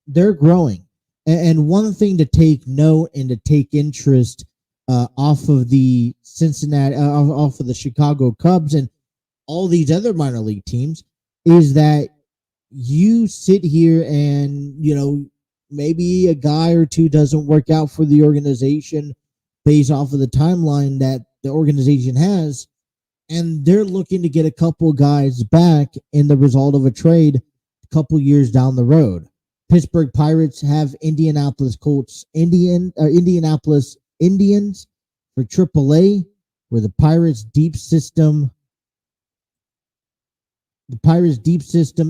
They're growing. And one thing to take note and to take interest off of the off of the Chicago Cubs and all these other minor league teams is that you sit here and, maybe a guy or two doesn't work out for the organization based off of the timeline that the organization has, and they're looking to get a couple guys back in the result of a trade a couple years down the road. Pittsburgh Pirates have Indianapolis Indians for AAA, where the Pirates' deep system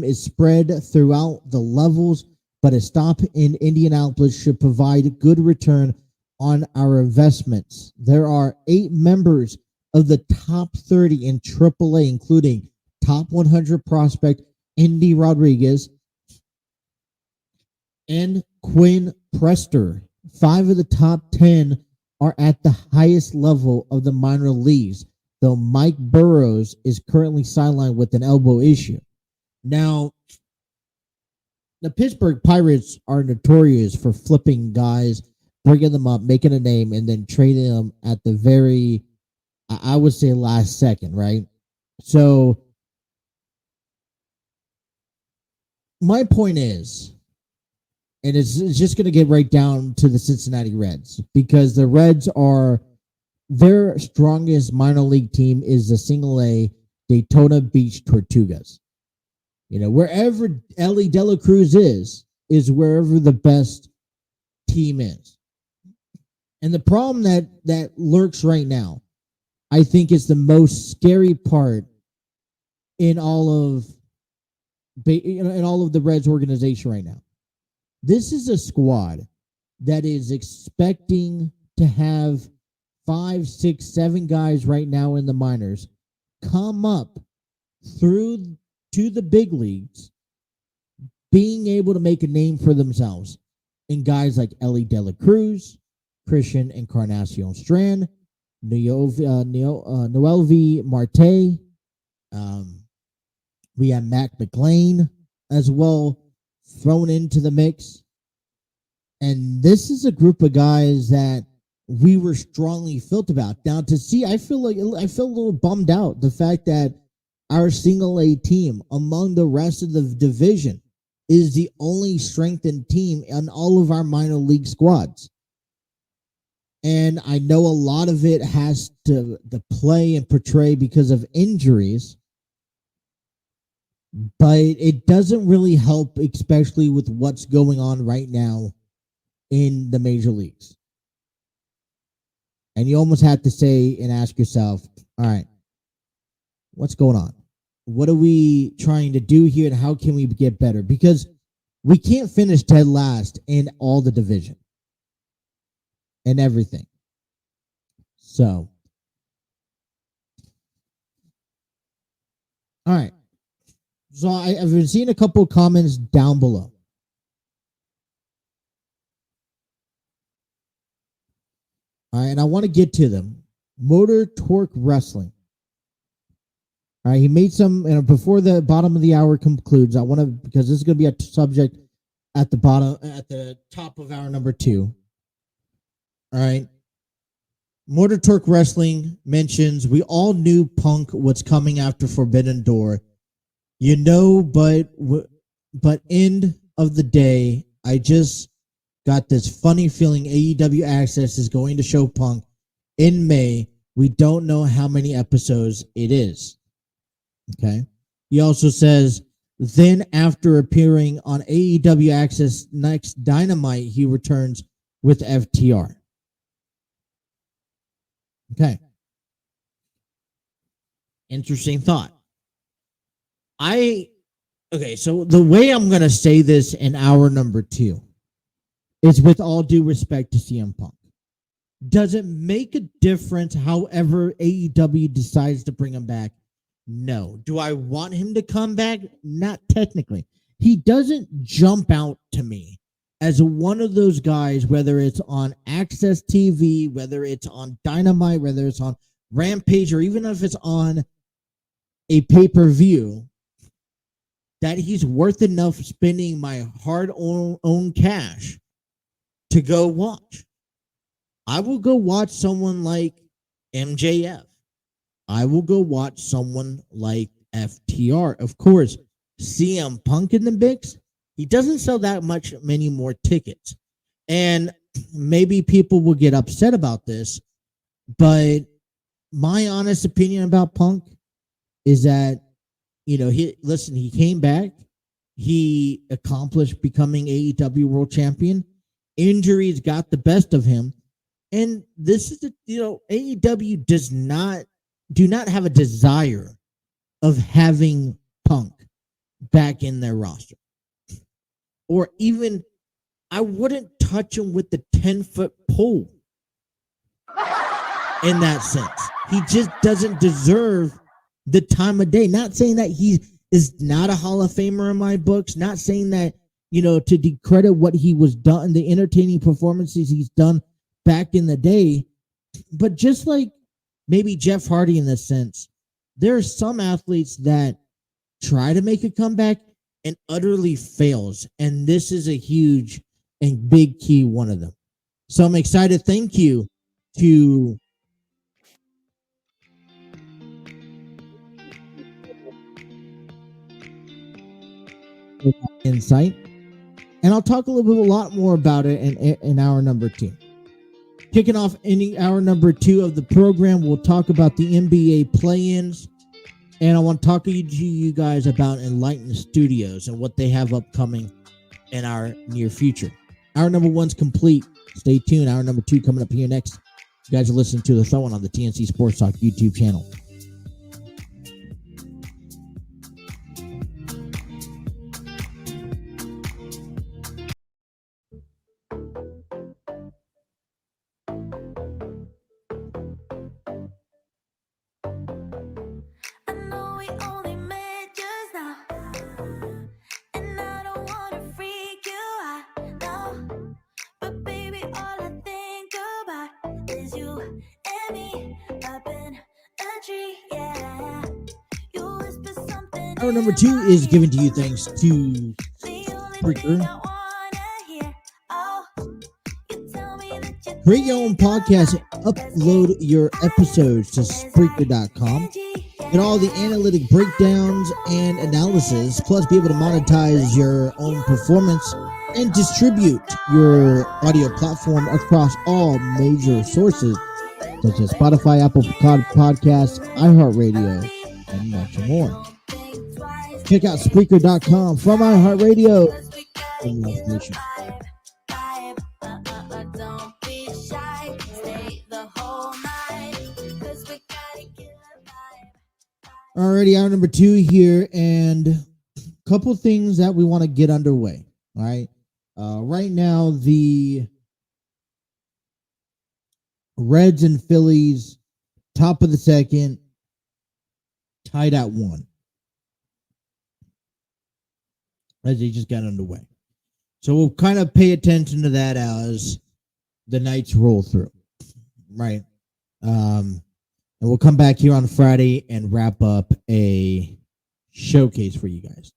is spread throughout the levels, but a stop in Indianapolis should provide good return on our investments. There are 8 members of the top 30 in AAA, including top 100 prospect Indy Rodriguez and Quinn Prester. 5 of the top 10 are at the highest level of the minor leagues, though Mike Burrows is currently sidelined with an elbow issue. Now, the Pittsburgh Pirates are notorious for flipping guys, bringing them up, making a name, and then trading them at the very, I would say, last second, right? So, my point is, and it's just going to get right down to the Cincinnati Reds, because the Reds are, their strongest minor league team is the single A Daytona Beach Tortugas. Wherever Ellie De La Cruz is wherever the best team is. And the problem that lurks right now, I think, is the most scary part in all of the Reds organization right now. This is a squad that is expecting to have 5, 6, 7 guys right now in the minors come up through to the big leagues, being able to make a name for themselves. And guys like Ellie De La Cruz, Christian Encarnacion Strand, Noelvi Marte. We have Mac McLean as well thrown into the mix. And this is a group of guys that we were strongly felt about. Now, to see, I feel a little bummed out the fact that our single A team among the rest of the division is the only strengthened team in all of our minor league squads. And I know a lot of it has to play and portray because of injuries, but it doesn't really help, especially with what's going on right now in the major leagues. And you almost have to say and ask yourself, all right, what's going on? What are we trying to do here, and how can we get better? Because we can't finish dead last in all the division and everything. So, all right. So I've been seeing a couple of comments down below. All right, and I want to get to them. Motor Torque Wrestling. All right, he made some, before the bottom of the hour concludes, I want to, because this is going to be a subject at the top of hour number 2. All right. Motor Torque Wrestling mentions, we all knew Punk was coming after Forbidden Door. But end of the day, I just got this funny feeling AEW Access is going to show Punk in May. We don't know how many episodes it is. Okay. He also says, then after appearing on AEW Access next Dynamite, he returns with FTR. Okay. Interesting thought. So the way I'm going to say this in hour number 2 is, with all due respect to CM Punk. Does it make a difference however AEW decides to bring him back? No. Do I want him to come back? Not technically. He doesn't jump out to me as one of those guys, whether it's on Access TV, whether it's on Dynamite, whether it's on Rampage, or even if it's on a pay-per-view, that he's worth enough spending my hard-earned cash to go watch. I will go watch someone like MJF. I will go watch someone like FTR. Of course, CM Punk in the mix, he doesn't sell that many more tickets. And maybe people will get upset about this, but my honest opinion about Punk is that, he came back. He accomplished becoming AEW World Champion. Injuries got the best of him. And this is, AEW do not have a desire of having Punk back in their roster. Or even, I wouldn't touch him with the 10-foot pole in that sense. He just doesn't deserve the time of day. Not saying that he is not a Hall of Famer in my books, not saying that, to decredit what he was done, the entertaining performances he's done back in the day, but just like maybe Jeff Hardy in this sense, there are some athletes that try to make a comeback and utterly fails, and this is a huge and big key one of them. So I'm excited. Thank you to insight, and I'll talk a lot more about it in hour number 2. Kicking off any hour number 2 of the program, we'll talk about the NBA play-ins, and I want to talk to you guys about Enlighten Studios and what they have upcoming in our near future. Hour number 1's complete. Stay tuned. Hour number 2 coming up here next. You guys are listening to The Throw-In on the TNC Sports Talk YouTube channel. I know we only met just now, and I don't wanna freak you out, no. But baby, all I think about is you and me up in a tree, yeah. You whisper something. Hour number 2 is given to you thanks to Spreaker. Create your own podcast and upload your episodes to Spreaker.com. Get all the analytic breakdowns and analysis, plus be able to monetize your own performance and distribute your audio platform across all major sources such as Spotify, Apple Podcasts, iHeartRadio, and much more. Check out Spreaker.com from iHeartRadio and more information. Alrighty, hour number 2 here, and a couple things that we want to get underway. All right. Right now, the Reds and Phillies, top of the second, tied at 1. As they just got underway. So we'll kind of pay attention to that as the nights roll through. Right. And we'll come back here on Friday and wrap up a showcase for you guys.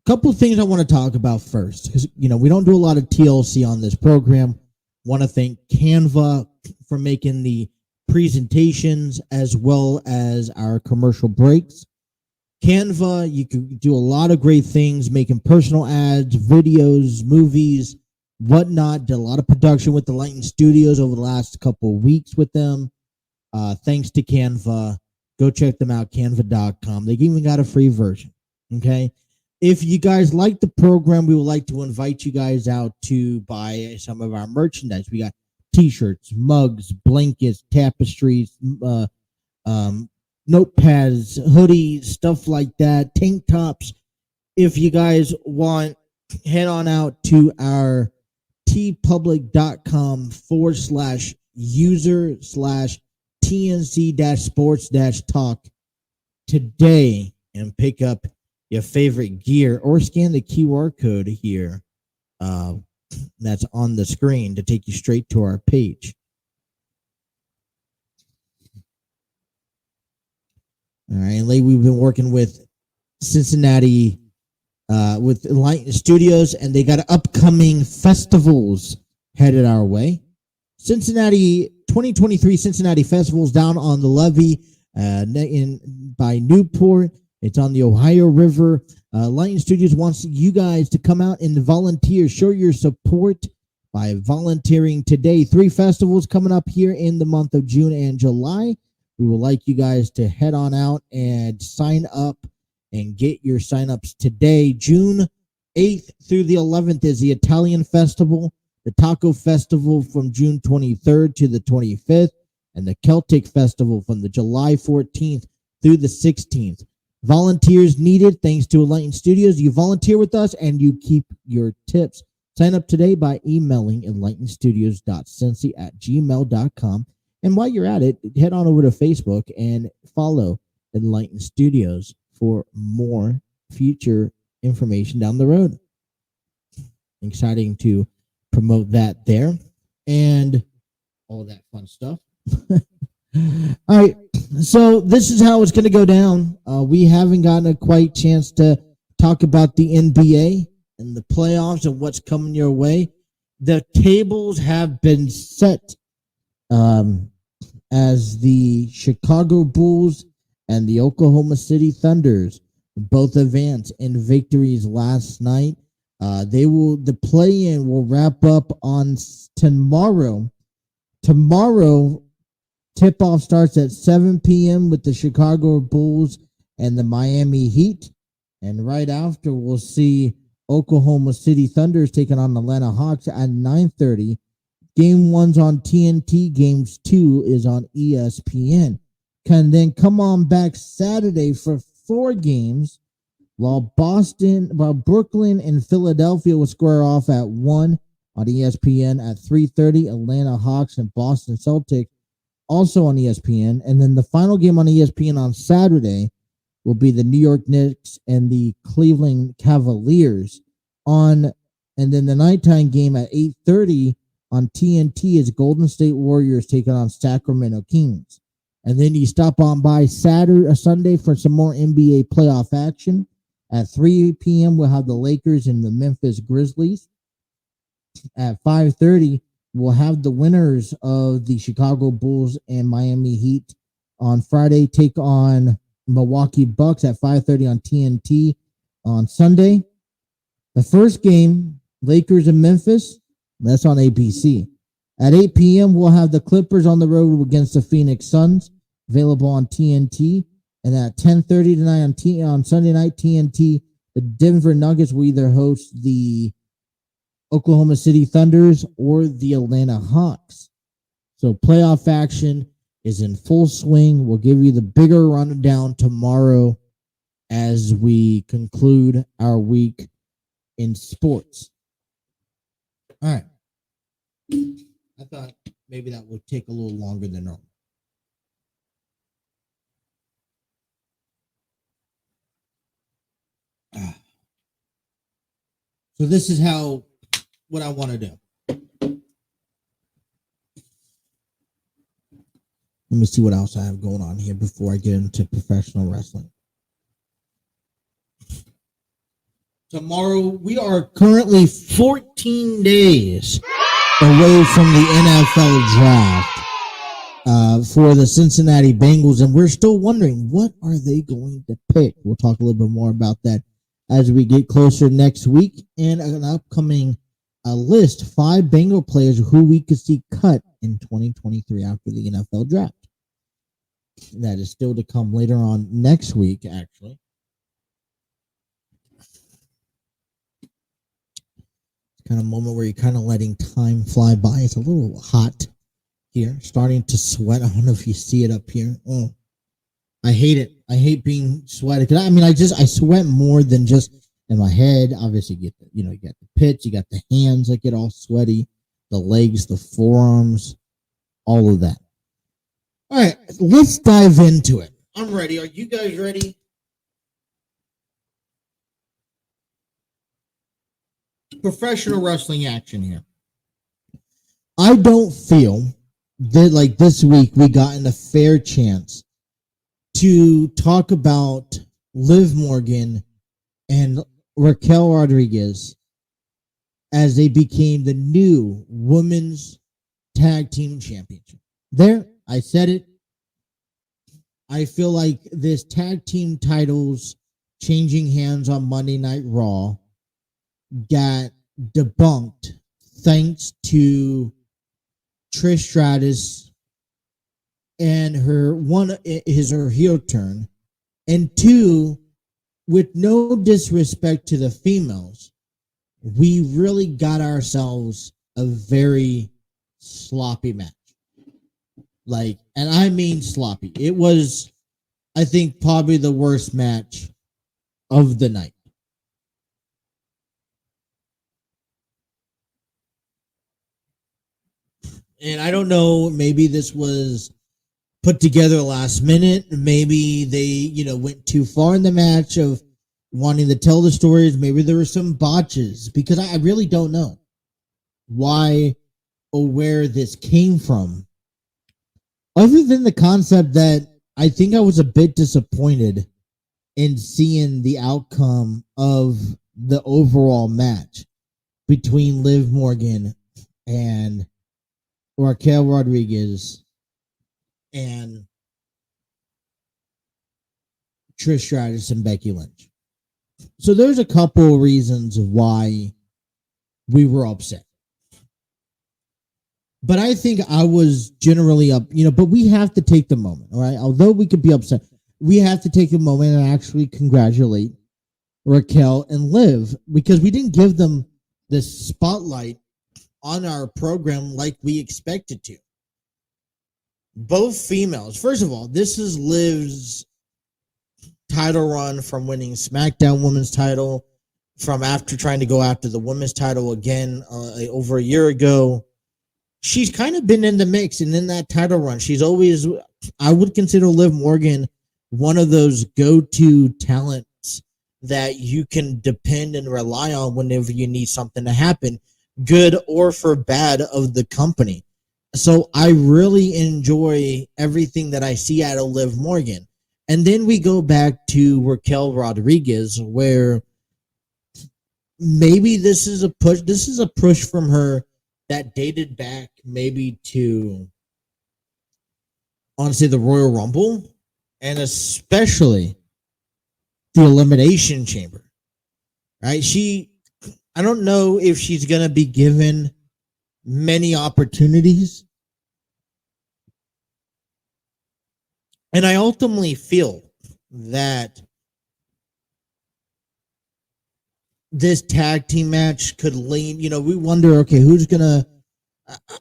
A couple things I want to talk about first, because we don't do a lot of TLC on this program. Want to thank Canva for making the presentations as well as our commercial breaks. Canva, you can do a lot of great things, making personal ads, videos, movies, whatnot. Did a lot of production with the Lighting Studios over the last couple of weeks with them. Thanks to Canva. Go check them out, canva.com. They even got a free version. Okay. If you guys like the program, we would like to invite you guys out to buy some of our merchandise. We got t-shirts, mugs, blankets, tapestries, notepads, hoodies, stuff like that, tank tops. If you guys want, head on out to our tpublic.com/user/TNC-sports-talk today and pick up your favorite gear, or scan the QR code here that's on the screen to take you straight to our page. All right, and lately we've been working with Cincinnati with Enlighten Studios, and they got upcoming festivals headed our way. 2023 Cincinnati Festivals down on the levee by Newport. It's on the Ohio River. Lighting Studios wants you guys to come out and volunteer. Show your support by volunteering today. 3 festivals coming up here in the month of June and July. We would like you guys to head on out and sign up and get your signups today. June 8th through the 11th is the Italian Festival, the Taco Festival from June 23rd to the 25th, and the Celtic Festival from the July 14th through the 16th. Volunteers needed thanks to Enlighten Studios. You volunteer with us and you keep your tips. Sign up today by emailing enlightenstudios.cincy@gmail.com And while you're at it, head on over to Facebook and follow Enlightened Studios for more future information down the road. Exciting to promote that there and all that fun stuff. All right, so this is how it's going to go down. We haven't gotten a quite chance to talk about the NBA and the playoffs and what's coming your way. The tables have been set as the Chicago Bulls and the Oklahoma City Thunders both advanced in victories last night. The play-in will wrap up on tomorrow. Tomorrow, tip-off starts at 7 p.m. with the Chicago Bulls and the Miami Heat. And right after, we'll see Oklahoma City Thunders taking on Atlanta Hawks at 9:30. Game 1's on TNT. Games 2 is on ESPN. Can then come on back Saturday for 4 games, while Brooklyn and Philadelphia will square off at 1 on ESPN at 3:30. Atlanta Hawks and Boston Celtics also on ESPN. And then the final game on ESPN on Saturday will be the New York Knicks and the Cleveland Cavaliers and then the nighttime game at 8:30 on TNT is Golden State Warriors taking on Sacramento Kings. And then you stop on by Sunday for some more NBA playoff action. At 3 p.m., we'll have the Lakers and the Memphis Grizzlies. At 5:30, we'll have the winners of the Chicago Bulls and Miami Heat on Friday take on Milwaukee Bucks at 5:30 on TNT on Sunday. The first game, Lakers and Memphis, that's on ABC. At 8 p.m., we'll have the Clippers on the road against the Phoenix Suns, available on TNT. And at 10:30 tonight on Sunday night, TNT, the Denver Nuggets will either host the Oklahoma City Thunders or the Atlanta Hawks. So playoff action is in full swing. We'll give you the bigger rundown tomorrow as we conclude our week in sports. All right. I thought maybe that would take a little longer than normal. So this is what I want to do. Let me see what else I have going on here before I get into professional wrestling. Tomorrow, we are currently 14 days away from the NFL draft for the Cincinnati Bengals, and we're still wondering, what are they going to pick? We'll talk a little bit more about that as we get closer next week, and an upcoming list, 5 Bengal players who we could see cut in 2023 after the NFL draft. That is still to come later on next week, actually. Kind of moment where you're kind of letting time fly by. It's a little hot here, starting to sweat. I don't know if you see it up here. Oh, I hate it. I hate being sweaty. I sweat more than just in my head. Obviously, you got the pits, you got the hands that get all sweaty, the legs, the forearms, all of that. All right, let's dive into it. I'm ready. Are you guys ready? Professional wrestling action here. I don't feel that like this week we got a fair chance to talk about Liv Morgan and Raquel Rodriguez as they became the new women's tag team championship. There, I said it. I feel like this tag team titles changing hands on Monday Night Raw got debunked thanks to Trish Stratus and her heel turn, and 2, with no disrespect to the females, we really got ourselves a very sloppy match. And I mean sloppy. It was, I think, probably the worst match of the night. And I don't know, maybe this was put together last minute. Maybe they, went too far in the match of wanting to tell the stories. Maybe there were some botches because I really don't know why or where this came from. Other than the concept that I think I was a bit disappointed in seeing the outcome of the overall match between Liv Morgan and Raquel Rodriguez and Trish Stratus and Becky Lynch. So there's a couple of reasons why we were upset. But I think I was generally up, but we have to take the moment, all right? Although we could be upset, we have to take a moment and actually congratulate Raquel and Liv because we didn't give them the spotlight on our program like we expected to. Both females, first of all, this is Liv's title run from winning SmackDown Women's title, from after trying to go after the women's title again over a year ago. She's kind of been in the mix and in that title run. She's always, I would consider Liv Morgan one of those go-to talents that you can depend and rely on whenever you need something to happen, good or for bad, of the company. So I really enjoy everything that I see out of Liv Morgan. And then we go back to Raquel Rodriguez, where maybe this is a push. This is a push from her that dated back maybe to, honestly, the Royal Rumble and especially the Elimination Chamber. Right? I don't know if she's going to be given many opportunities. And I ultimately feel that this tag team match could lean, we wonder, okay, who's going to,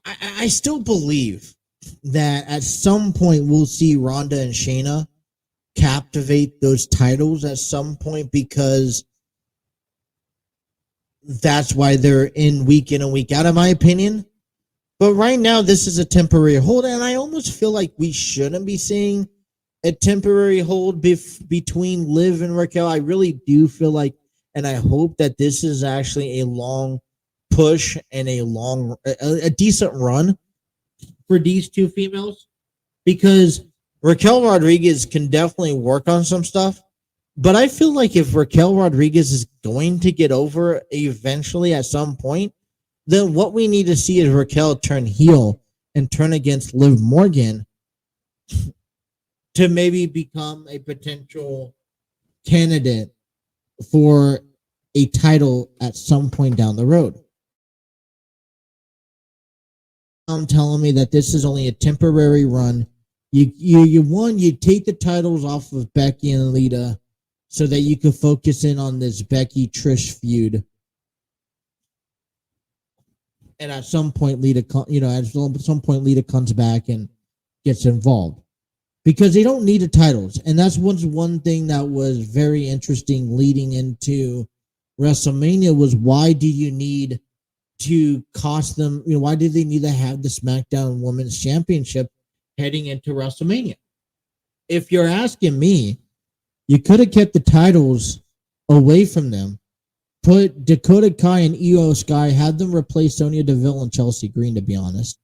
I still believe that at some point we'll see Ronda and Shayna captivate those titles at some point because that's why they're in week and week out, in my opinion. But right now, this is a temporary hold, and I almost feel like we shouldn't be seeing a temporary hold between Liv and Raquel. I really do feel like, and I hope that this is actually a long push and a decent run for these two females, because Raquel Rodriguez can definitely work on some stuff. But I feel like if Raquel Rodriguez is going to get over eventually at some point, then what we need to see is Raquel turn heel and turn against Liv Morgan to maybe become a potential candidate for a title at some point down the road. I'm telling me that this is only a temporary run. You take the titles off of Becky and Lita so that you can focus in on this Becky Trish feud. And at some point, Lita comes back and gets involved because they don't need the titles. And that's one thing that was very interesting leading into WrestleMania was, why do you need to cost them? Why did they need to have the SmackDown Women's Championship heading into WrestleMania? If you're asking me, you could have kept the titles away from them, put Dakota Kai and Io Sky, have them replace Sonya Deville and Chelsea Green, to be honest,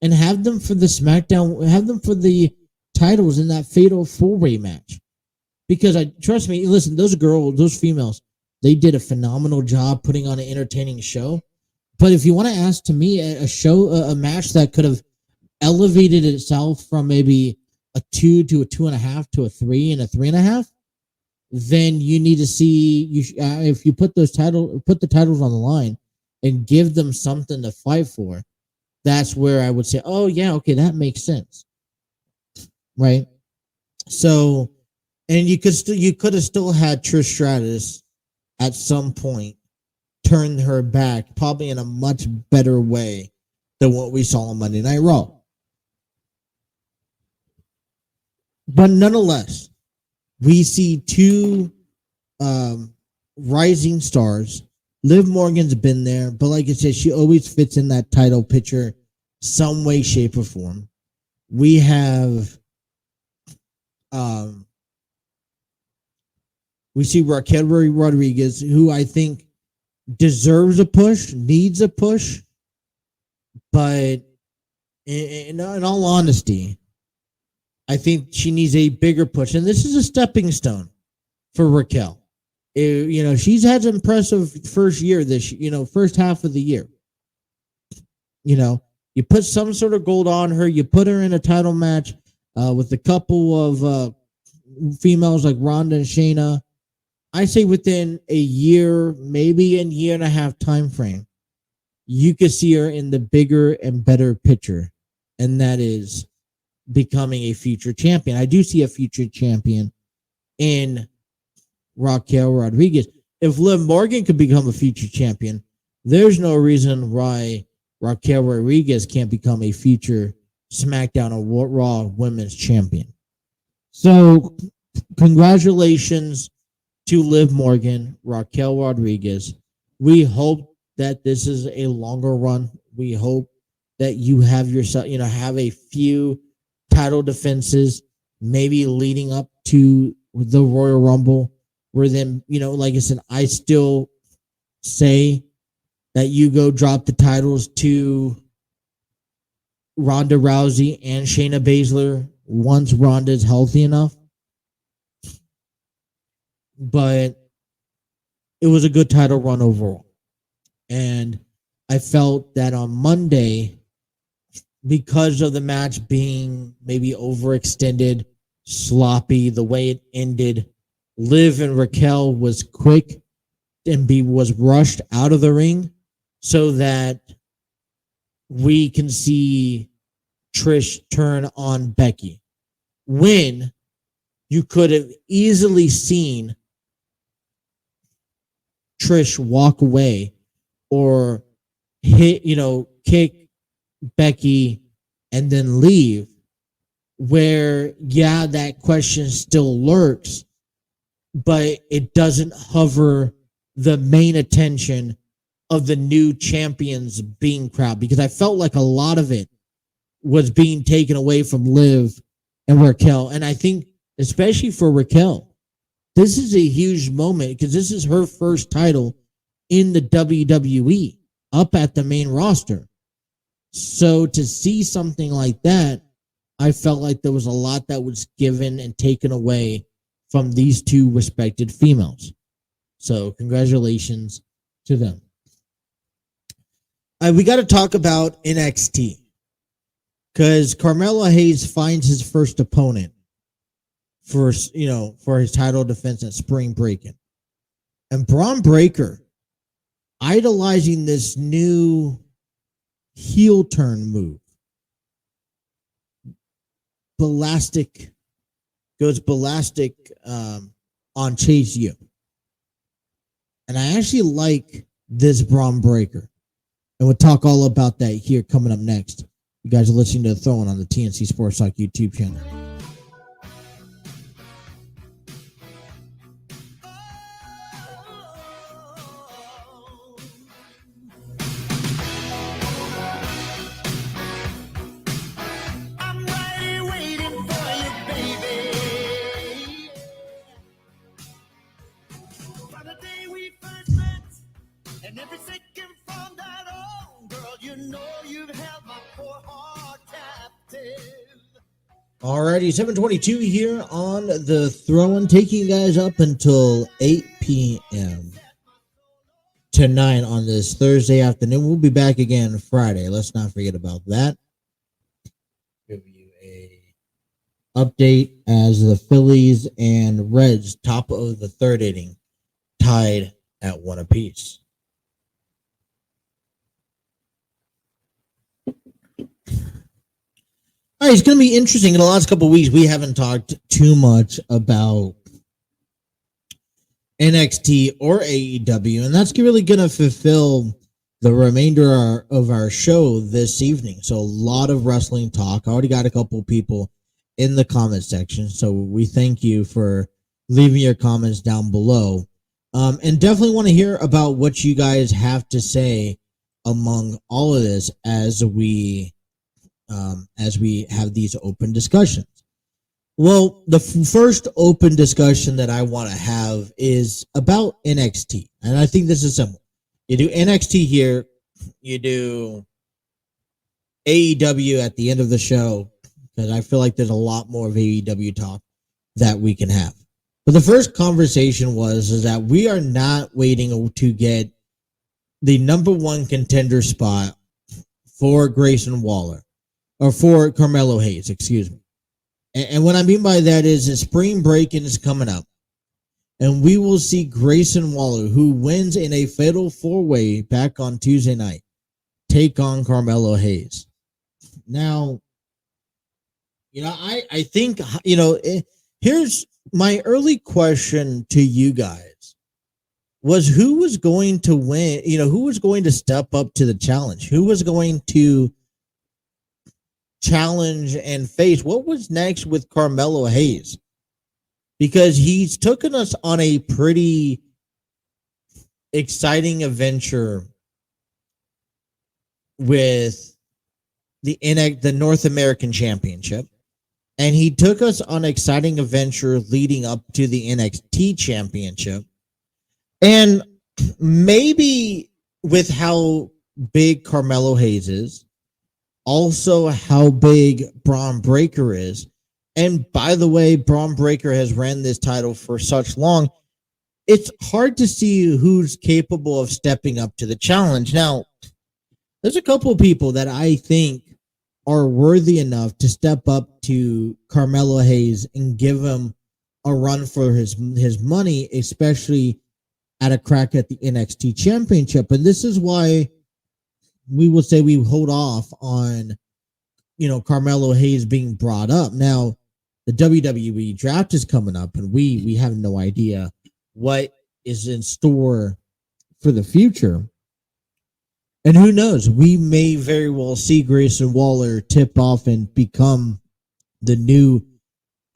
and have them for the SmackDown, have them for the titles in that fatal four-way match. Because trust me, listen, those females, they did a phenomenal job putting on an entertaining show. But if you want to ask to me a match that could have elevated itself from maybe a 2 to a 2.5 to a 3 and a 3.5, then you need to see if you put the titles on the line and give them something to fight for. That's where I would say, oh yeah, okay, that makes sense, right? So, and you could have still had Trish Stratus at some point turn her back, probably in a much better way than what we saw on Monday Night Raw. But nonetheless, we see two rising stars. Liv Morgan's been there, but like I said, she always fits in that title picture some way, shape, or form. We have we see Raquel Rodriguez, who I think deserves a push, needs a push, but in all honesty, I think she needs a bigger push, and this is a stepping stone for Raquel. She's had an impressive first half of the year. You put some sort of gold on her, you put her in a title match with a couple of females like Ronda and Shayna. I say within a year, maybe a year and a half time frame, you could see her in the bigger and better picture, and that is becoming a future champion. I do see a future champion in Raquel Rodriguez. If Liv Morgan could become a future champion, there's no reason why Raquel Rodriguez can't become a future SmackDown or Raw Women's Champion. So, congratulations to Liv Morgan, Raquel Rodriguez. We hope that this is a longer run. We hope that you have yourself, have a few title defenses, maybe leading up to the Royal Rumble, where then, like I said, I still say that you go drop the titles to Ronda Rousey and Shayna Baszler once Ronda's healthy enough. But it was a good title run overall. And I felt that on Monday, because of the match being maybe overextended, sloppy, the way it ended, Liv and Raquel was quick and was rushed out of the ring so that we can see Trish turn on Becky. When you could have easily seen Trish walk away or kick Becky and then leave, where, that question still lurks, but it doesn't hover the main attention of the new champions being crowd, because I felt like a lot of it was being taken away from Liv and Raquel. And I think, especially for Raquel, this is a huge moment because this is her first title in the WWE up at the main roster. So to see something like that, I felt like there was a lot that was given and taken away from these two respected females. So congratulations to them. We got to talk about NXT because Carmelo Hayes finds his first opponent for his title defense at Spring Breakin. And Braun Breaker idolizing this new heel turn move. Goes ballistic on Chase U. And I actually like this Braun Breaker. And we'll talk all about that here coming up next. You guys are listening to The Throne on the TNC Sports Talk YouTube channel. Alrighty, 7:22 here on The Throne, taking you guys up until 8 p.m. tonight on this Thursday afternoon. We'll be back again Friday. Let's not forget about that. Give you a update as the Phillies and Reds, top of the third inning, tied at 1 apiece. All right, it's going to be interesting. In the last couple of weeks, we haven't talked too much about NXT or AEW, and that's really going to fulfill the remainder of our show this evening. So a lot of wrestling talk. I already got a couple of people in the comment section, so we thank you for leaving your comments down below. And definitely want to hear about what you guys have to say among all of this as we as we have these open discussions. Well, the first open discussion that I want to have is about NXT. And I think this is simple. You do NXT here, you do AEW at the end of the show, because I feel like there's a lot more of AEW talk that we can have. But the first conversation is that we are not waiting to get the number one contender spot for Grayson Waller, or for Carmelo Hayes, excuse me. And what I mean by that is that Spring Breakin is coming up, and we will see Grayson Waller, who wins in a fatal four-way back on Tuesday night, take on Carmelo Hayes. Now, I think, here's my early question to you guys was who was going to win, who was going to step up to the challenge? Who was going to challenge and face? What was next with Carmelo Hayes? Because he's taken us on a pretty exciting adventure with the North American Championship. And he took us on an exciting adventure leading up to the NXT Championship. And maybe with how big Carmelo Hayes is, also how big Braun Breaker is. And by the way, Braun Breaker has ran this title for such long, it's hard to see who's capable of stepping up to the challenge. Now, there's a couple of people that I think are worthy enough to step up to Carmelo Hayes and give him a run for his money, especially at a crack at the NXT Championship. And this is why we will say we hold off on, Carmelo Hayes being brought up. Now, the WWE draft is coming up, and we have no idea what is in store for the future. And who knows? We may very well see Grayson Waller tip off and become the new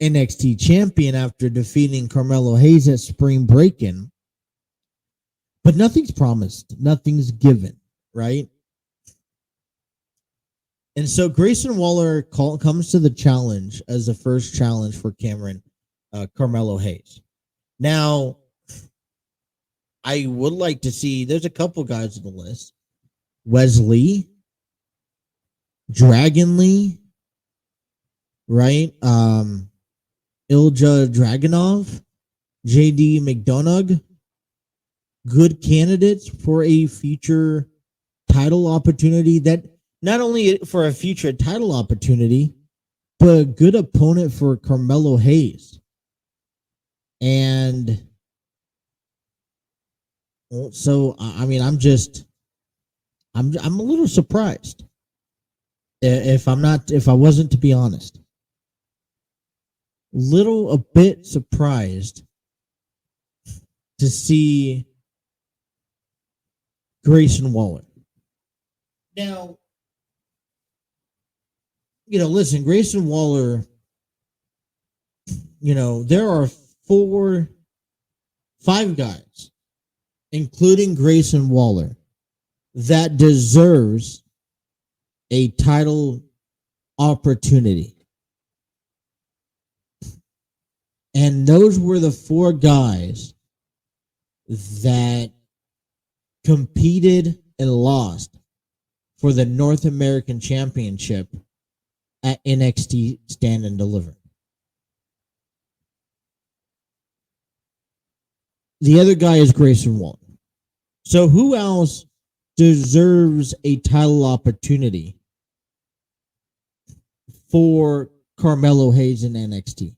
NXT champion after defeating Carmelo Hayes at Spring Breakin. But nothing's promised. Nothing's given, right? And so Grayson Waller comes to the challenge as the first challenge for Carmelo Hayes. Now, I would like to see, there's a couple guys on the list. Wesley, Dragon Lee, right? Ilja Dragunov, JD McDonough, good candidates for a future title opportunity, that not only for a future title opportunity, but a good opponent for Carmelo Hayes. And so, I'm a little surprised, if I wasn't, to be honest, a bit surprised to see Grayson Waller. Now, listen, Grayson Waller, there are 5 guys, including Grayson Waller, that deserves a title opportunity. And those were the 4 guys that competed and lost for the North American Championship at NXT Stand and Deliver. The other guy is Grayson Waller. So who else deserves a title opportunity for Carmelo Hayes in NXT?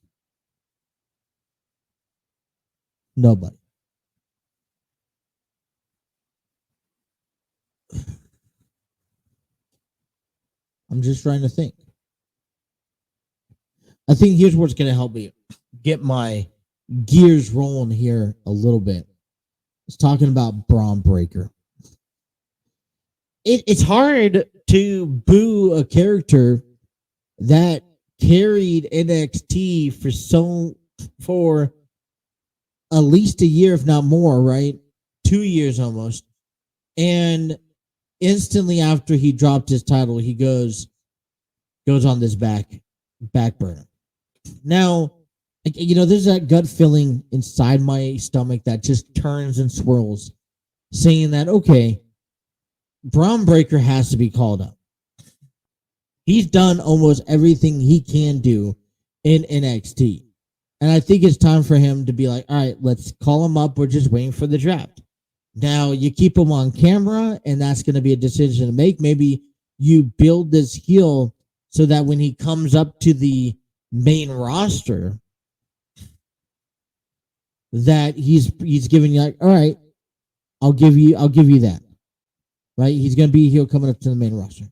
Nobody. I'm just trying to think. I think here's what's going to help me get my gears rolling here a little bit. It's talking about Braun Breaker. It's hard to boo a character that carried NXT for at least a year, if not more, right? 2 years almost. And instantly after he dropped his title, he goes goes on this back burner. Now, there's that gut feeling inside my stomach that just turns and swirls, saying that, okay, Braun Breaker has to be called up. He's done almost everything he can do in NXT. And I think it's time for him to be like, all right, let's call him up. We're just waiting for the draft. Now, you keep him on camera, and that's going to be a decision to make. Maybe you build this heel so that when he comes up to the main roster, that he's giving you like, all right, I'll give you that. Right? He's going to be a heel coming up to the main roster.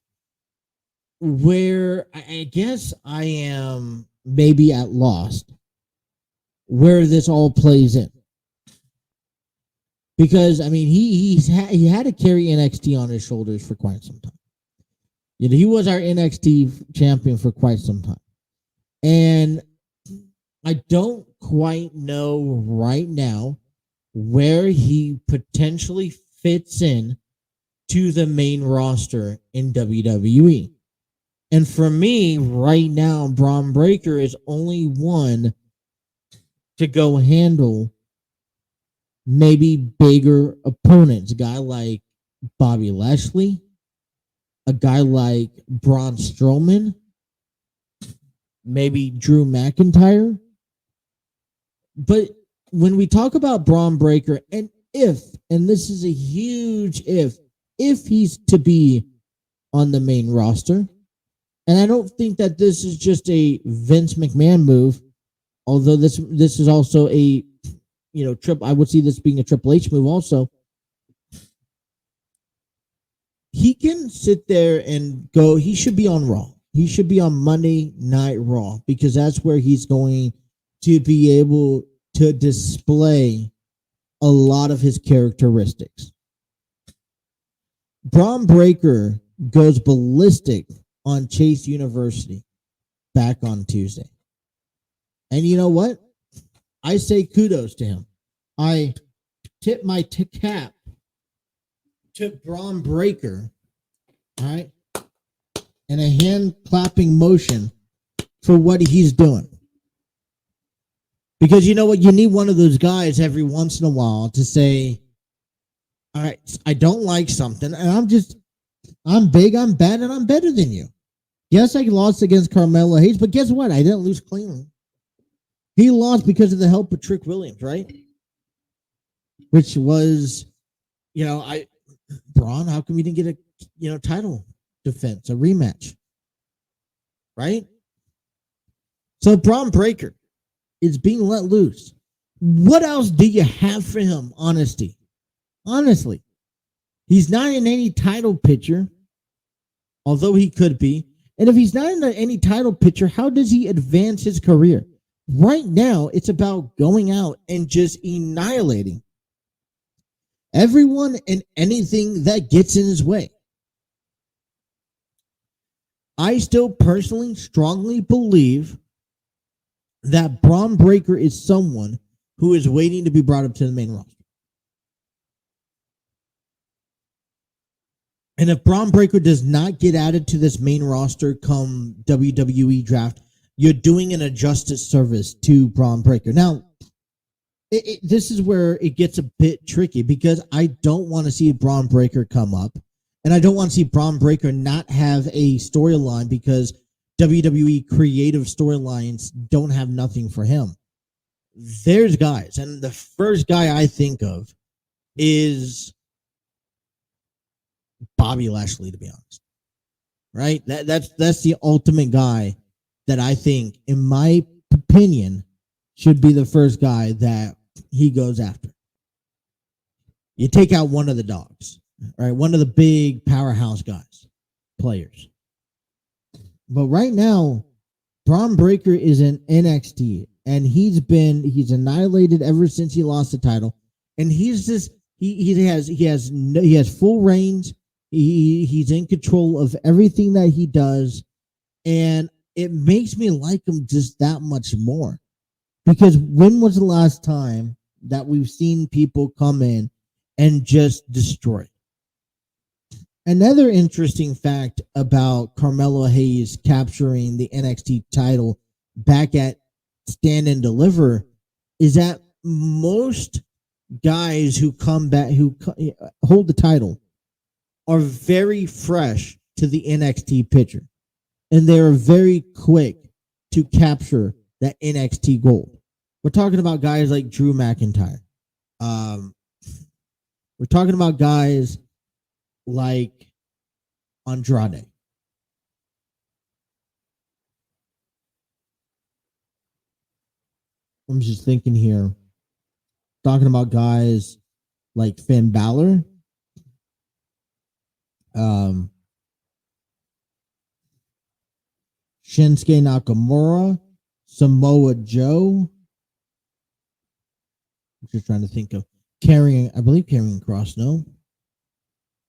Where I guess I am maybe at lost where this all plays in. Because, I mean, he had to carry NXT on his shoulders for quite some time. He was our NXT champion for quite some time. And I don't quite know right now where he potentially fits in to the main roster in WWE. And for me, right now, Braun Breaker is only one to go handle maybe bigger opponents. A guy like Bobby Lashley, a guy like Braun Strowman, maybe Drew McIntyre. But when we talk about Braun Breaker, and this is a huge if he's to be on the main roster, and I don't think that this is just a Vince McMahon move, although this is also a I would see this being a Triple H move also. He can sit there and go, he should be on Raw. He should be on Monday Night Raw because that's where he's going to be able to display a lot of his characteristics. Braun Breaker goes ballistic on Chase University back on Tuesday. And you know what? I say kudos to him. I tip my cap to Braun Breaker, all right, and a hand clapping motion for what he's doing. Because you know what? You need one of those guys every once in a while to say, all right, I don't like something, and I'm big, I'm bad, and I'm better than you. Yes, I lost against Carmelo Hayes, but guess what? I didn't lose cleanly. He lost because of the help of Trick Williams, right? Which was, Braun, how come we didn't get a, title defense, a rematch? Right? So Braun Breaker is being let loose. What else do you have for him, honestly? He's not in any title picture, although he could be. And if he's not in any title picture, how does he advance his career? Right now, it's about going out and just annihilating everyone and anything that gets in his way. I still personally strongly believe that Braun Breaker is someone who is waiting to be brought up to the main roster. And if Braun Breaker does not get added to this main roster come WWE draft, you're doing an injustice service to Braun Breaker. Now, this is where it gets a bit tricky because I don't want to see Braun Breaker come up, and I don't want to see Braun Breaker not have a storyline because WWE creative storylines don't have nothing for him. There's guys, and the first guy I think of is Bobby Lashley, to be honest. Right? That's the ultimate guy that I think, in my opinion, should be the first guy that he goes after. You take out one of the dogs, right? One of the big powerhouse guys, players. But right now, Braun Breaker is in NXT, and he's annihilated ever since he lost the title. And he's just he has full reins. He's in control of everything that he does, and it makes me like him just that much more. Because when was the last time that we've seen people come in and just destroy? Another interesting fact about Carmelo Hayes capturing the NXT title back at Stand and Deliver is that most guys who come back hold the title are very fresh to the NXT picture, and they are very quick to capture that NXT gold. We're talking about guys like Drew McIntyre. Um, we're talking about guys like Andrade. I'm just thinking here, talking about guys like Finn Balor, um, Shinsuke Nakamura, Samoa Joe. I'm just trying to think of I believe carrying Cross. No,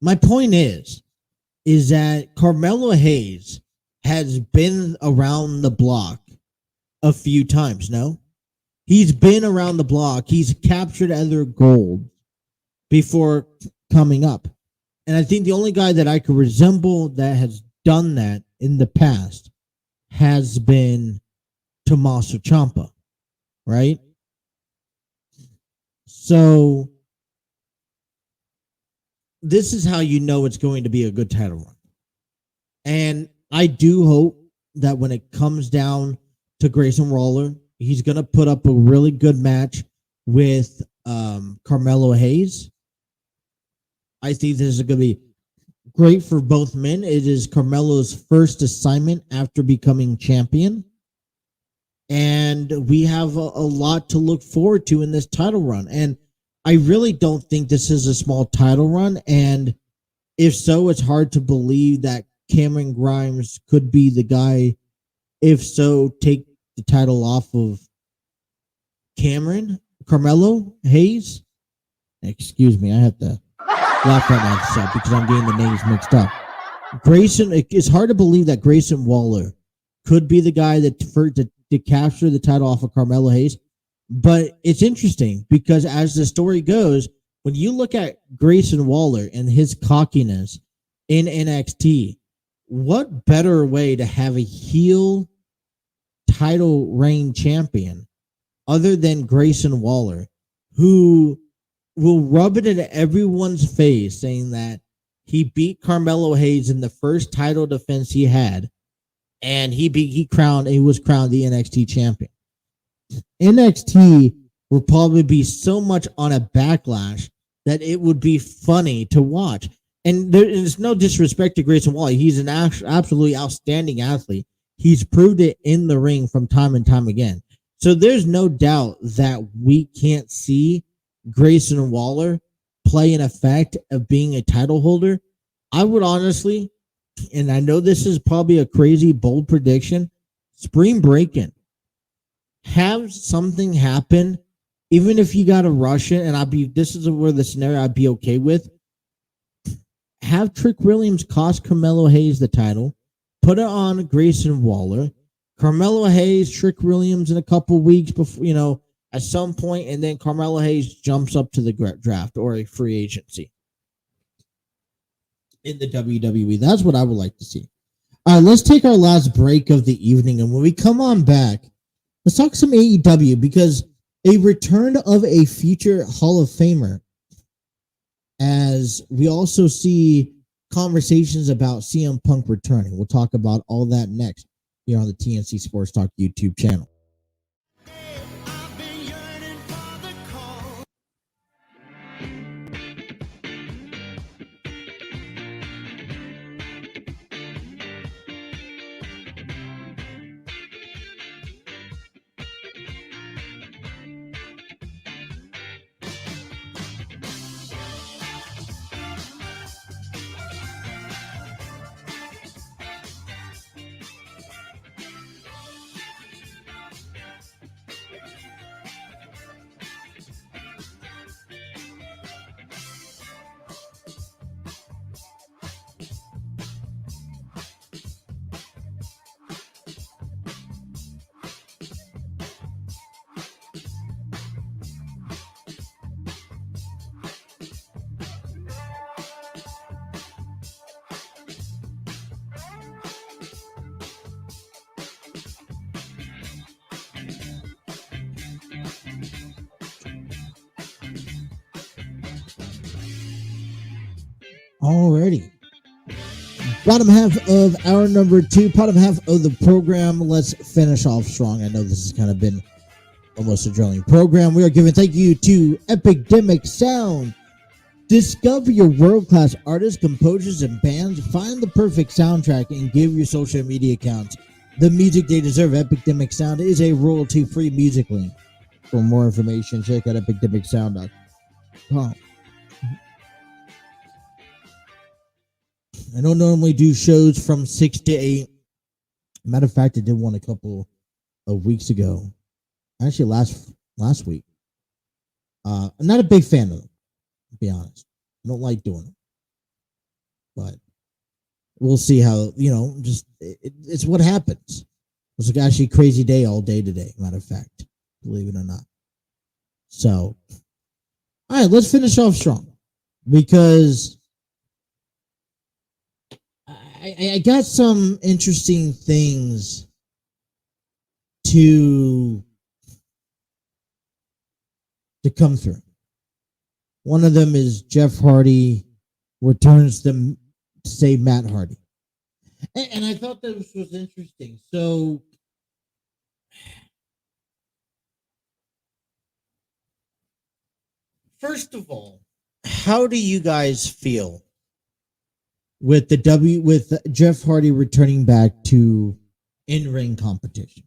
my point is that Carmelo Hayes has been around the block a few times. No, he's been around the block. He's captured other gold before coming up. And I think the only guy that I could resemble that has done that in the past has been Tommaso Ciampa, right? So this is how you know it's going to be a good title run. And I do hope that when it comes down to Grayson Waller, he's going to put up a really good match with Carmelo Hayes. I think this is going to be great for both men. It is Carmelo's first assignment after becoming champion. And we have a lot to look forward to in this title run. And I really don't think this is a small title run. And if so, it's hard to believe that Cameron Grimes could be the guy. If so, take the title off of Carmelo Hayes. Excuse me, I have to laugh at myself because I'm getting the names mixed up. It's hard to believe that Grayson Waller could be the guy to capture the title off of Carmelo Hayes. But it's interesting because as the story goes, when you look at Grayson Waller and his cockiness in NXT, what better way to have a heel title reign champion other than Grayson Waller, who will rub it in everyone's face saying that he beat Carmelo Hayes in the first title defense he had, and he was crowned the NXT champion. NXT will probably be so much on a backlash that it would be funny to watch. And there's no disrespect to Grayson Waller. He's an absolutely outstanding athlete. He's proved it in the ring from time and time again. So there's no doubt that we can't see Grayson Waller play an effect of being a title holder. I would honestly, and I know this is probably a crazy, bold prediction, Spring Breakin', have something happen, even if you got to rush it, and this is where the scenario I'd be okay with. Have Trick Williams cost Carmelo Hayes the title, put it on Grayson Waller, Carmelo Hayes, Trick Williams in a couple weeks before, at some point, and then Carmelo Hayes jumps up to the draft or a free agency in the WWE. That's what I would like to see. All right, let's take our last break of the evening, and when we come on back, let's talk some AEW, because a return of a future Hall of Famer, as we also see conversations about CM Punk returning. We'll talk about all that next here on the TNC Sports Talk YouTube channel. Alrighty. Bottom half of hour number 2, bottom half of the program. Let's finish off strong. I know this has kind of been almost a drilling program. We are giving thank you to Epidemic Sound. Discover your world-class artists, composers, and bands. Find the perfect soundtrack and give your social media accounts the music they deserve. Epidemic Sound is a royalty-free music link. For more information, check out epidemicsound.com. I don't normally do shows from 6 to 8. Matter of fact, I did one a couple of weeks ago. Actually, last week. I'm not a big fan of them, to be honest. I don't like doing them. But we'll see how, it's what happens. It was actually a crazy day all day today, matter of fact, believe it or not. So, all right, let's finish off strong because I got some interesting things to come through. One of them is Jeff Hardy returns to say Matt Hardy. And I thought that this was interesting. So, first of all, how do you guys feel with with Jeff Hardy returning back to in-ring competition?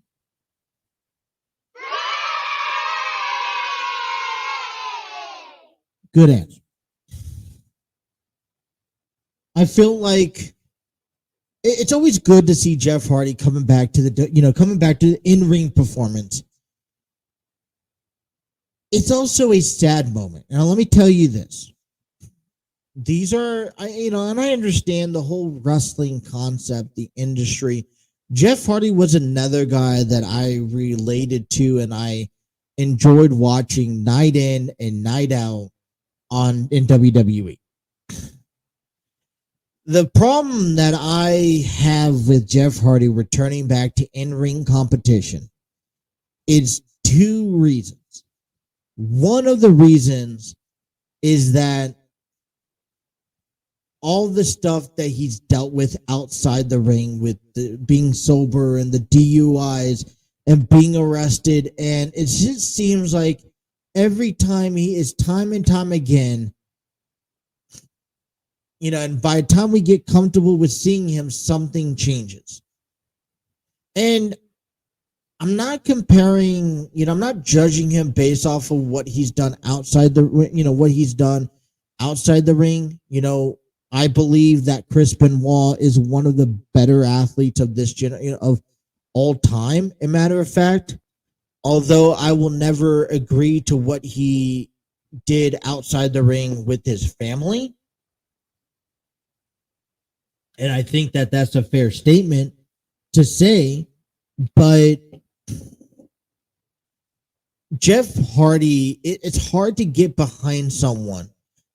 Good answer. I feel like it's always good to see Jeff Hardy coming back to the in-ring performance. It's also a sad moment. Now, let me tell you this. These are, and I understand the whole wrestling concept, the industry. Jeff Hardy was another guy that I related to and I enjoyed watching night in and night out in WWE. The problem that I have with Jeff Hardy returning back to in-ring competition is two reasons. One of the reasons is that all the stuff that he's dealt with outside the ring with being sober and the DUIs and being arrested. And it just seems like every time he is time and time again, and by the time we get comfortable with seeing him, something changes. And I'm not comparing, I'm not judging him based off of what he's done outside what he's done outside the ring. I believe that Chris Benoit is one of the better athletes of this of all time. A matter of fact, although I will never agree to what he did outside the ring with his family. And I think that that's a fair statement to say, but Jeff Hardy, it's hard to get behind someone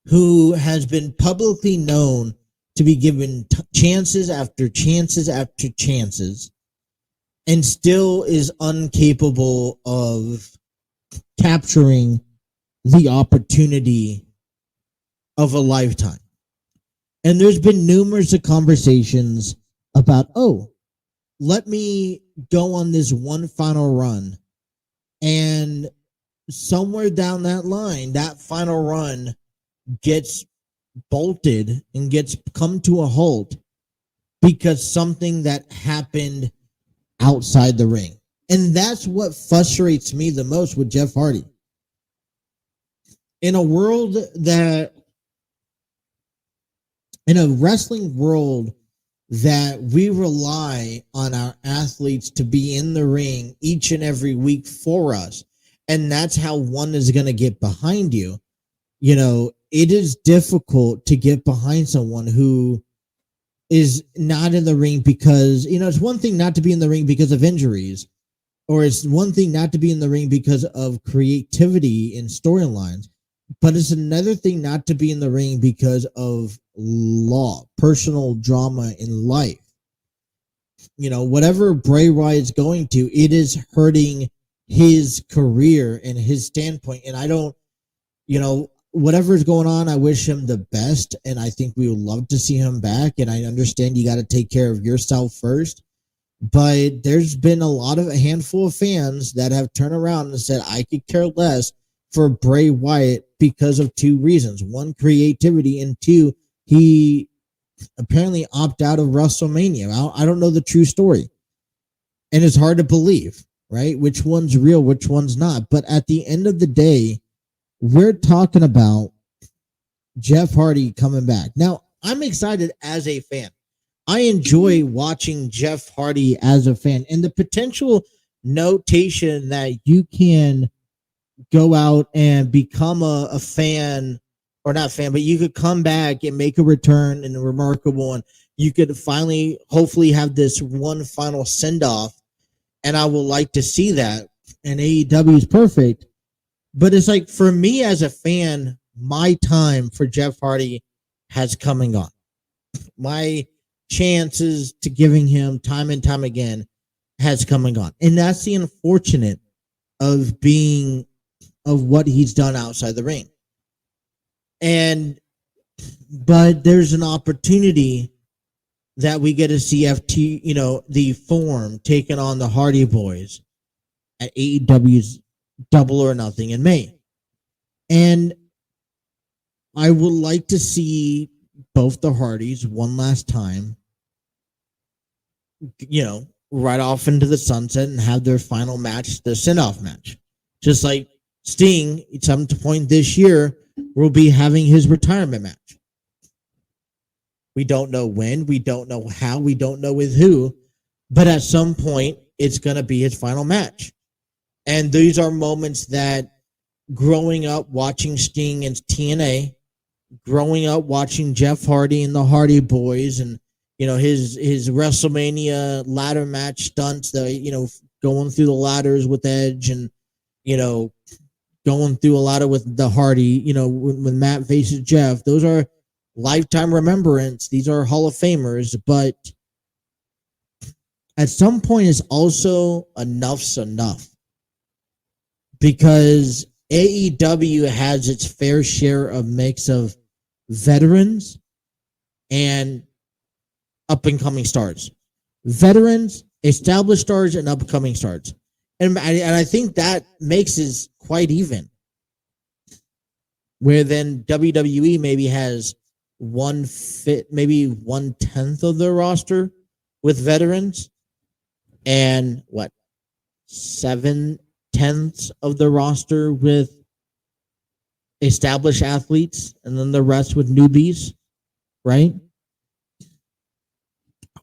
who has been publicly known to be given chances after chances after chances and still is incapable of capturing the opportunity of a lifetime. And there's been numerous of conversations about, let me go on this one final run. And somewhere down that line, that final run gets bolted and gets come to a halt because something that happened outside the ring. And that's what frustrates me the most with Jeff Hardy. In a wrestling world that we rely on our athletes to be in the ring each and every week for us, and that's how one is going to get behind you, it is difficult to get behind someone who is not in the ring because, it's one thing not to be in the ring because of injuries, or it's one thing not to be in the ring because of creativity in storylines, but it's another thing not to be in the ring because of personal drama in life. Whatever Bray Wyatt's going to, it is hurting his career and his standpoint. And I don't, whatever is going on, I wish him the best, and I think we would love to see him back. And I understand you got to take care of yourself first, but there's been a handful of fans that have turned around and said, I could care less for Bray Wyatt because of two reasons. One, creativity, and two, he apparently opted out of WrestleMania. I don't know the true story. And it's hard to believe, right? Which one's real, which one's not. But at the end of the day, we're talking about Jeff Hardy coming back. Now, I'm excited as a fan. I enjoy watching Jeff Hardy as a fan, and the potential notation that you can go out and become a fan, or not fan, but you could come back and make a return and a remarkable one. You could finally, hopefully, have this one final send-off, and I would like to see that. And AEW is perfect. But it's like, for me as a fan, my time for Jeff Hardy has come and gone. My chances to giving him time and time again has come and gone. And that's the unfortunate of what he's done outside the ring. But there's an opportunity that we get to see the Form taking on the Hardy Boyz at AEW's Double or Nothing in May. And I would like to see both the Hardys one last time, right off into the sunset and have their final match, the send-off match. Just like Sting, at some point this year, will be having his retirement match. We don't know when, we don't know how, we don't know with who, but at some point, it's going to be his final match. And these are moments that, growing up watching Sting and TNA, growing up watching Jeff Hardy and the Hardy Boyz, and his WrestleMania ladder match stunts, going through the ladders with Edge, and going through a ladder with the Hardy, when Matt faces Jeff. Those are lifetime remembrance. These are Hall of Famers, but at some point, it's also enough's enough. Because AEW has its fair share of mix of veterans and up-and-coming stars. Veterans, established stars, and up-and-coming stars. And I think that makes it quite even. Where then WWE maybe has maybe 1/10 of their roster with veterans, and 7/10 of the roster with established athletes, and then the rest with newbies, right?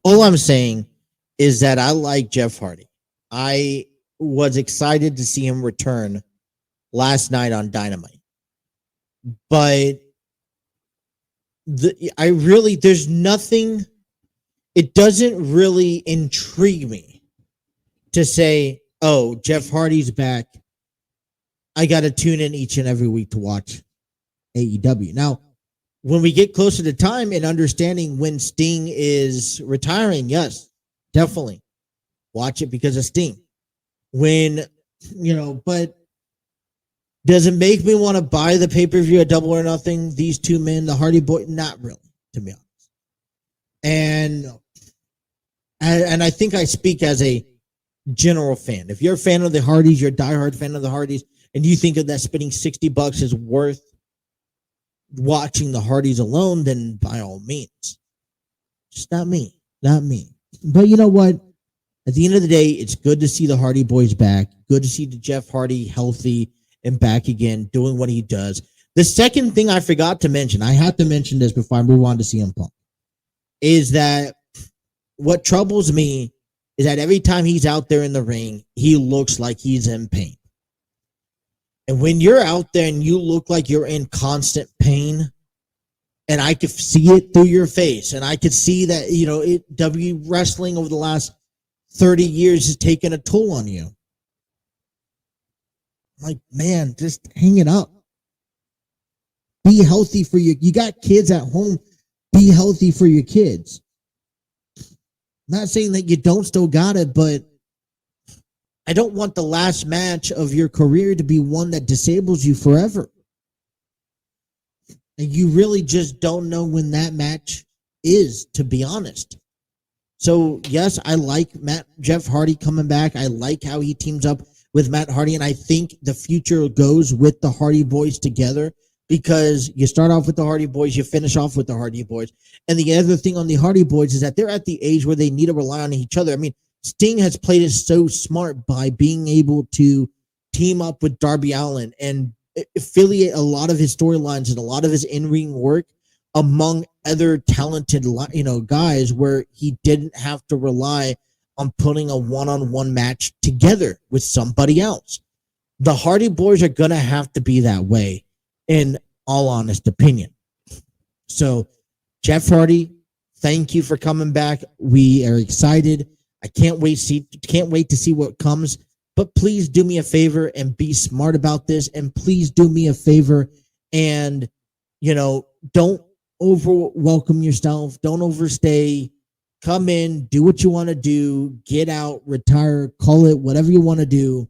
All I'm saying is that I like Jeff Hardy. I was excited to see him return last night on Dynamite. But there's nothing, it doesn't really intrigue me to say, oh, Jeff Hardy's back. I got to tune in each and every week to watch AEW. Now, when we get closer to time and understanding when Sting is retiring, yes, definitely watch it because of Sting. But does it make me want to buy the pay-per-view at Double or Nothing? These two men, the Hardy Boy, not really, to be honest. And I think I speak as a general fan. If you're a fan of the Hardys, you're a diehard fan of the Hardys, and you think of that spending $60 is worth watching the Hardys alone, then by all means. Just not me. But you know what? At the end of the day, it's good to see the Hardy Boyz back. Good to see the Jeff Hardy healthy and back again, doing what he does. The second thing I forgot to mention, I have to mention this before I move on to CM Punk, is that what troubles me is that every time he's out there in the ring, he looks like he's in pain. And when you're out there and you look like you're in constant pain, and I could see it through your face, and I could see that, W wrestling over the last 30 years has taken a toll on you. Like, man, just hang it up. Be healthy for you got kids at home. Be healthy for your kids. Not saying that you don't still got it, but I don't want the last match of your career to be one that disables you forever. And you really just don't know when that match is, to be honest. So, yes, I like Jeff Hardy coming back. I like how he teams up with Matt Hardy, and I think the future goes with the Hardy Boyz together because you start off with the Hardy Boyz, you finish off with the Hardy Boyz. And the other thing on the Hardy Boyz is that they're at the age where they need to rely on each other. I mean, Sting has played it so smart by being able to team up with Darby Allin and affiliate a lot of his storylines and a lot of his in-ring work among other talented, guys where he didn't have to rely on putting a one-on-one match together with somebody else. The Hardy Boyz are going to have to be that way, in all honest opinion. So, Jeff Hardy, thank you for coming back. We are excited. I can't wait to see what comes. But please do me a favor and be smart about this. And please do me a favor and, don't over-welcome yourself. Don't overstay. Come in, do what you want to do, get out, retire, call it whatever you want to do,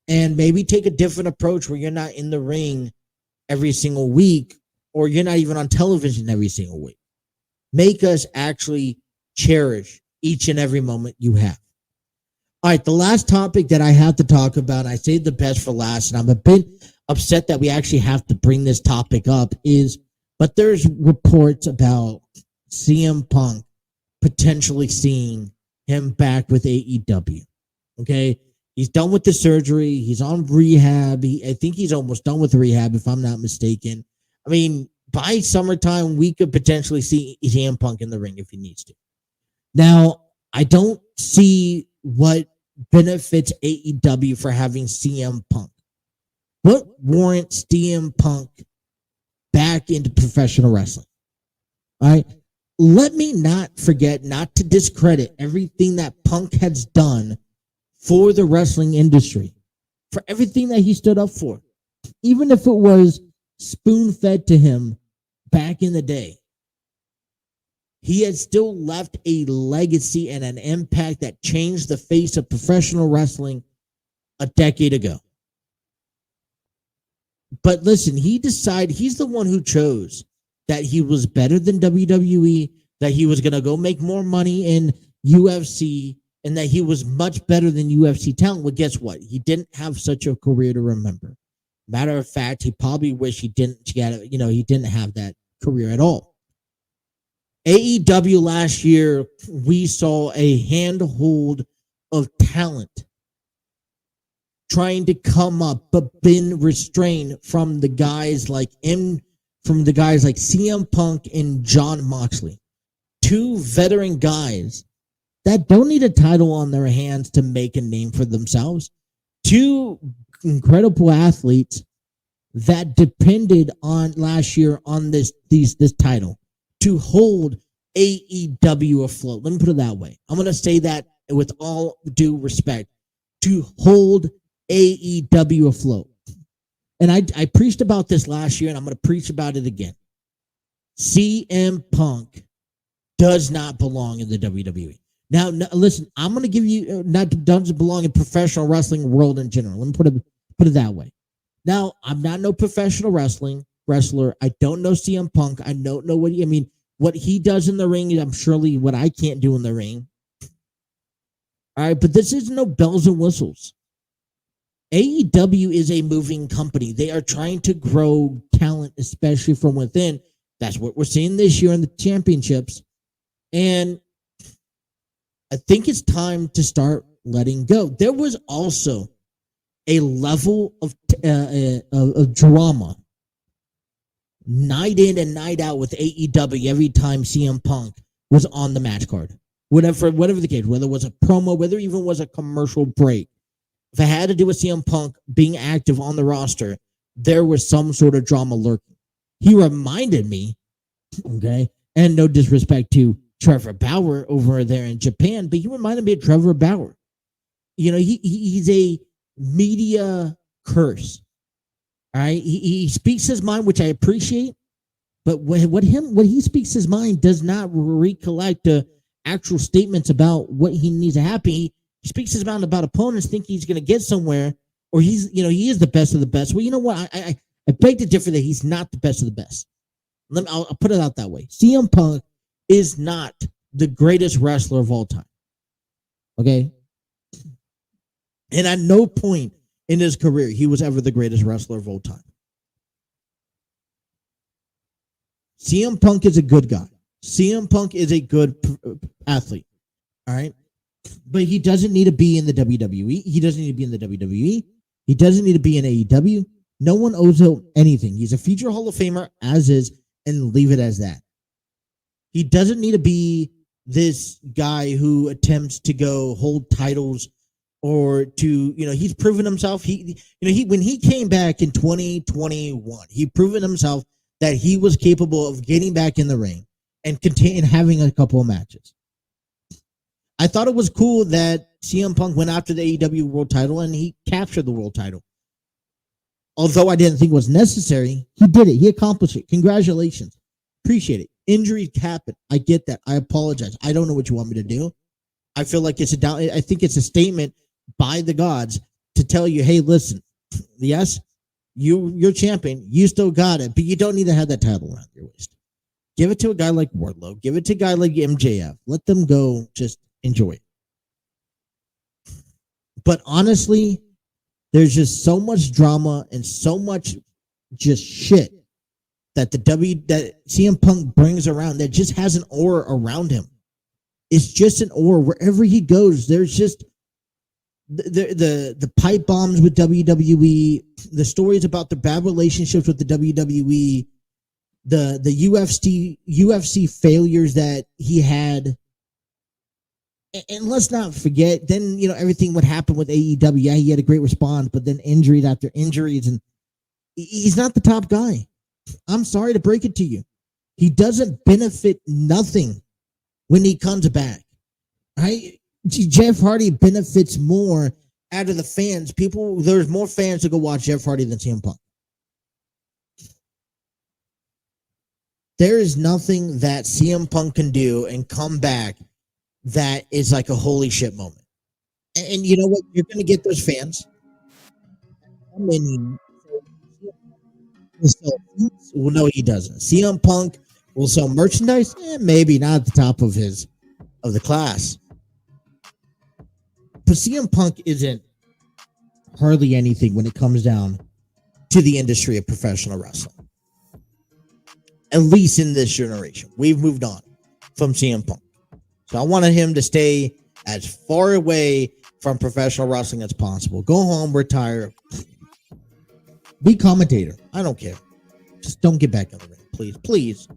and maybe take a different approach where you're not in the ring every single week or you're not even on television every single week. Make us actually cherish each and every moment you have. All right, the last topic that I have to talk about, I saved the best for last, and I'm a bit upset that we actually have to bring this topic up, but there's reports about CM Punk potentially seeing him back with AEW. Okay? He's done with the surgery. He's on rehab. I think he's almost done with rehab, if I'm not mistaken. I mean, by summertime, we could potentially see CM Punk in the ring if he needs to. Now, I don't see what benefits AEW for having CM Punk. What warrants CM Punk back into professional wrestling? All right? Let me not forget, not to discredit everything that Punk has done for the wrestling industry, for everything that he stood up for, even if it was spoon-fed to him back in the day. He has still left a legacy and an impact that changed the face of professional wrestling a decade ago. But listen, he's the one who chose that he was better than WWE, that he was going to go make more money in UFC, and that he was much better than UFC talent. Well, guess what? He didn't have such a career to remember. Matter of fact, he probably wished he didn't have that career at all. AEW last year, we saw a handhold of talent trying to come up, but been restrained from the guys like CM Punk and Jon Moxley. Two veteran guys that don't need a title on their hands to make a name for themselves. Two incredible athletes that depended on last year on this title to hold AEW afloat. Let me put it that way. I'm going to say that with all due respect, to hold AEW afloat. And I preached about this last year, and I'm going to preach about it again. CM Punk does not belong in the WWE. Now, listen, I'm going to give you, doesn't belong in professional wrestling world in general. Let me put it that way. Now, I'm not no professional wrestler. I don't know CM Punk. I don't know what he does in the ring. I'm surely what I can't do in the ring. All right, but this is no bells and whistles. AEW is a moving company. They are trying to grow talent, especially from within. That's what we're seeing this year in the championships. And I think it's time to start letting go. There was also a level of drama night in and night out with AEW every time CM Punk was on the match card. Whatever the case, whether it was a promo, whether it even was a commercial break. If it had to do with CM Punk being active on the roster, there was some sort of drama lurking. He reminded me, okay, and no disrespect to Trevor Bauer over there in Japan, but he reminded me of Trevor Bauer. He's a media curse. All right, he speaks his mind, which I appreciate, but what he speaks his mind does not recollect actual statements about what he needs to happen. He speaks his mind about opponents, think he's going to get somewhere, or he is the best of the best. Well, you know what? I beg to differ that he's not the best of the best. I'll put it out that way. CM Punk is not the greatest wrestler of all time. Okay? And at no point in his career, he was ever the greatest wrestler of all time. CM Punk is a good guy. CM Punk is a good athlete. All right? But he doesn't need to be in the WWE. He doesn't need to be in the WWE. He doesn't need to be in AEW. No one owes him anything. He's a future Hall of Famer as is, and leave it as that. He doesn't need to be this guy who attempts to go hold titles or to, he's proven himself. When he came back in 2021, he proven himself that he was capable of getting back in the ring and having a couple of matches. I thought it was cool that CM Punk went after the AEW world title and he captured the world title. Although I didn't think it was necessary, he did it. He accomplished it. Congratulations. Appreciate it. Injuries happen. I get that. I apologize. I don't know what you want me to do. I feel like I think it's a statement by the gods to tell you, hey, listen, yes, you're champion. You still got it, but you don't need to have that title around your waist. Give it to a guy like Wardlow. Give it to a guy like MJF. Let them go. Just enjoy it. But honestly, there's just so much drama and so much just shit that that CM Punk brings around that just has an aura around him. It's just an aura wherever he goes. There's just the pipe bombs with WWE, the stories about the bad relationships with the WWE, the UFC failures that he had. And let's not forget, then, everything would happen with AEW. Yeah, he had a great response, but then injuries after injuries, and he's not the top guy. I'm sorry to break it to you. He doesn't benefit nothing when he comes back. Right? Jeff Hardy benefits more out of the fans. There's more fans to go watch Jeff Hardy than CM Punk. There is nothing that CM Punk can do and come back that is like a holy shit moment. And you know what? You're going to get those fans. Well, no, he doesn't. CM Punk will sell merchandise. Maybe not at the top of the class. But CM Punk isn't hardly anything when it comes down to the industry of professional wrestling. At least in this generation. We've moved on from CM Punk. So I wanted him to stay as far away from professional wrestling as possible. Go home, retire. Be commentator. I don't care. Just don't get back in the ring, please. Please.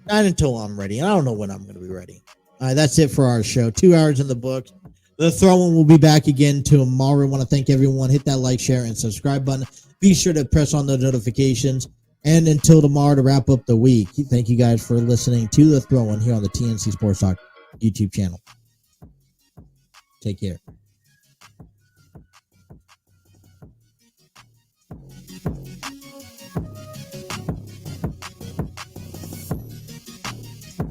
Not until I'm ready. And I don't know when I'm going to be ready. All right, that's it for our show. 2 hours in the books. The Throw-In will be back again tomorrow. I want to thank everyone. Hit that like, share, and subscribe button. Be sure to press on the notifications. And until tomorrow to wrap up the week, thank you guys for listening to The Throw-In here on the TNC Sports Talk YouTube channel. Take care.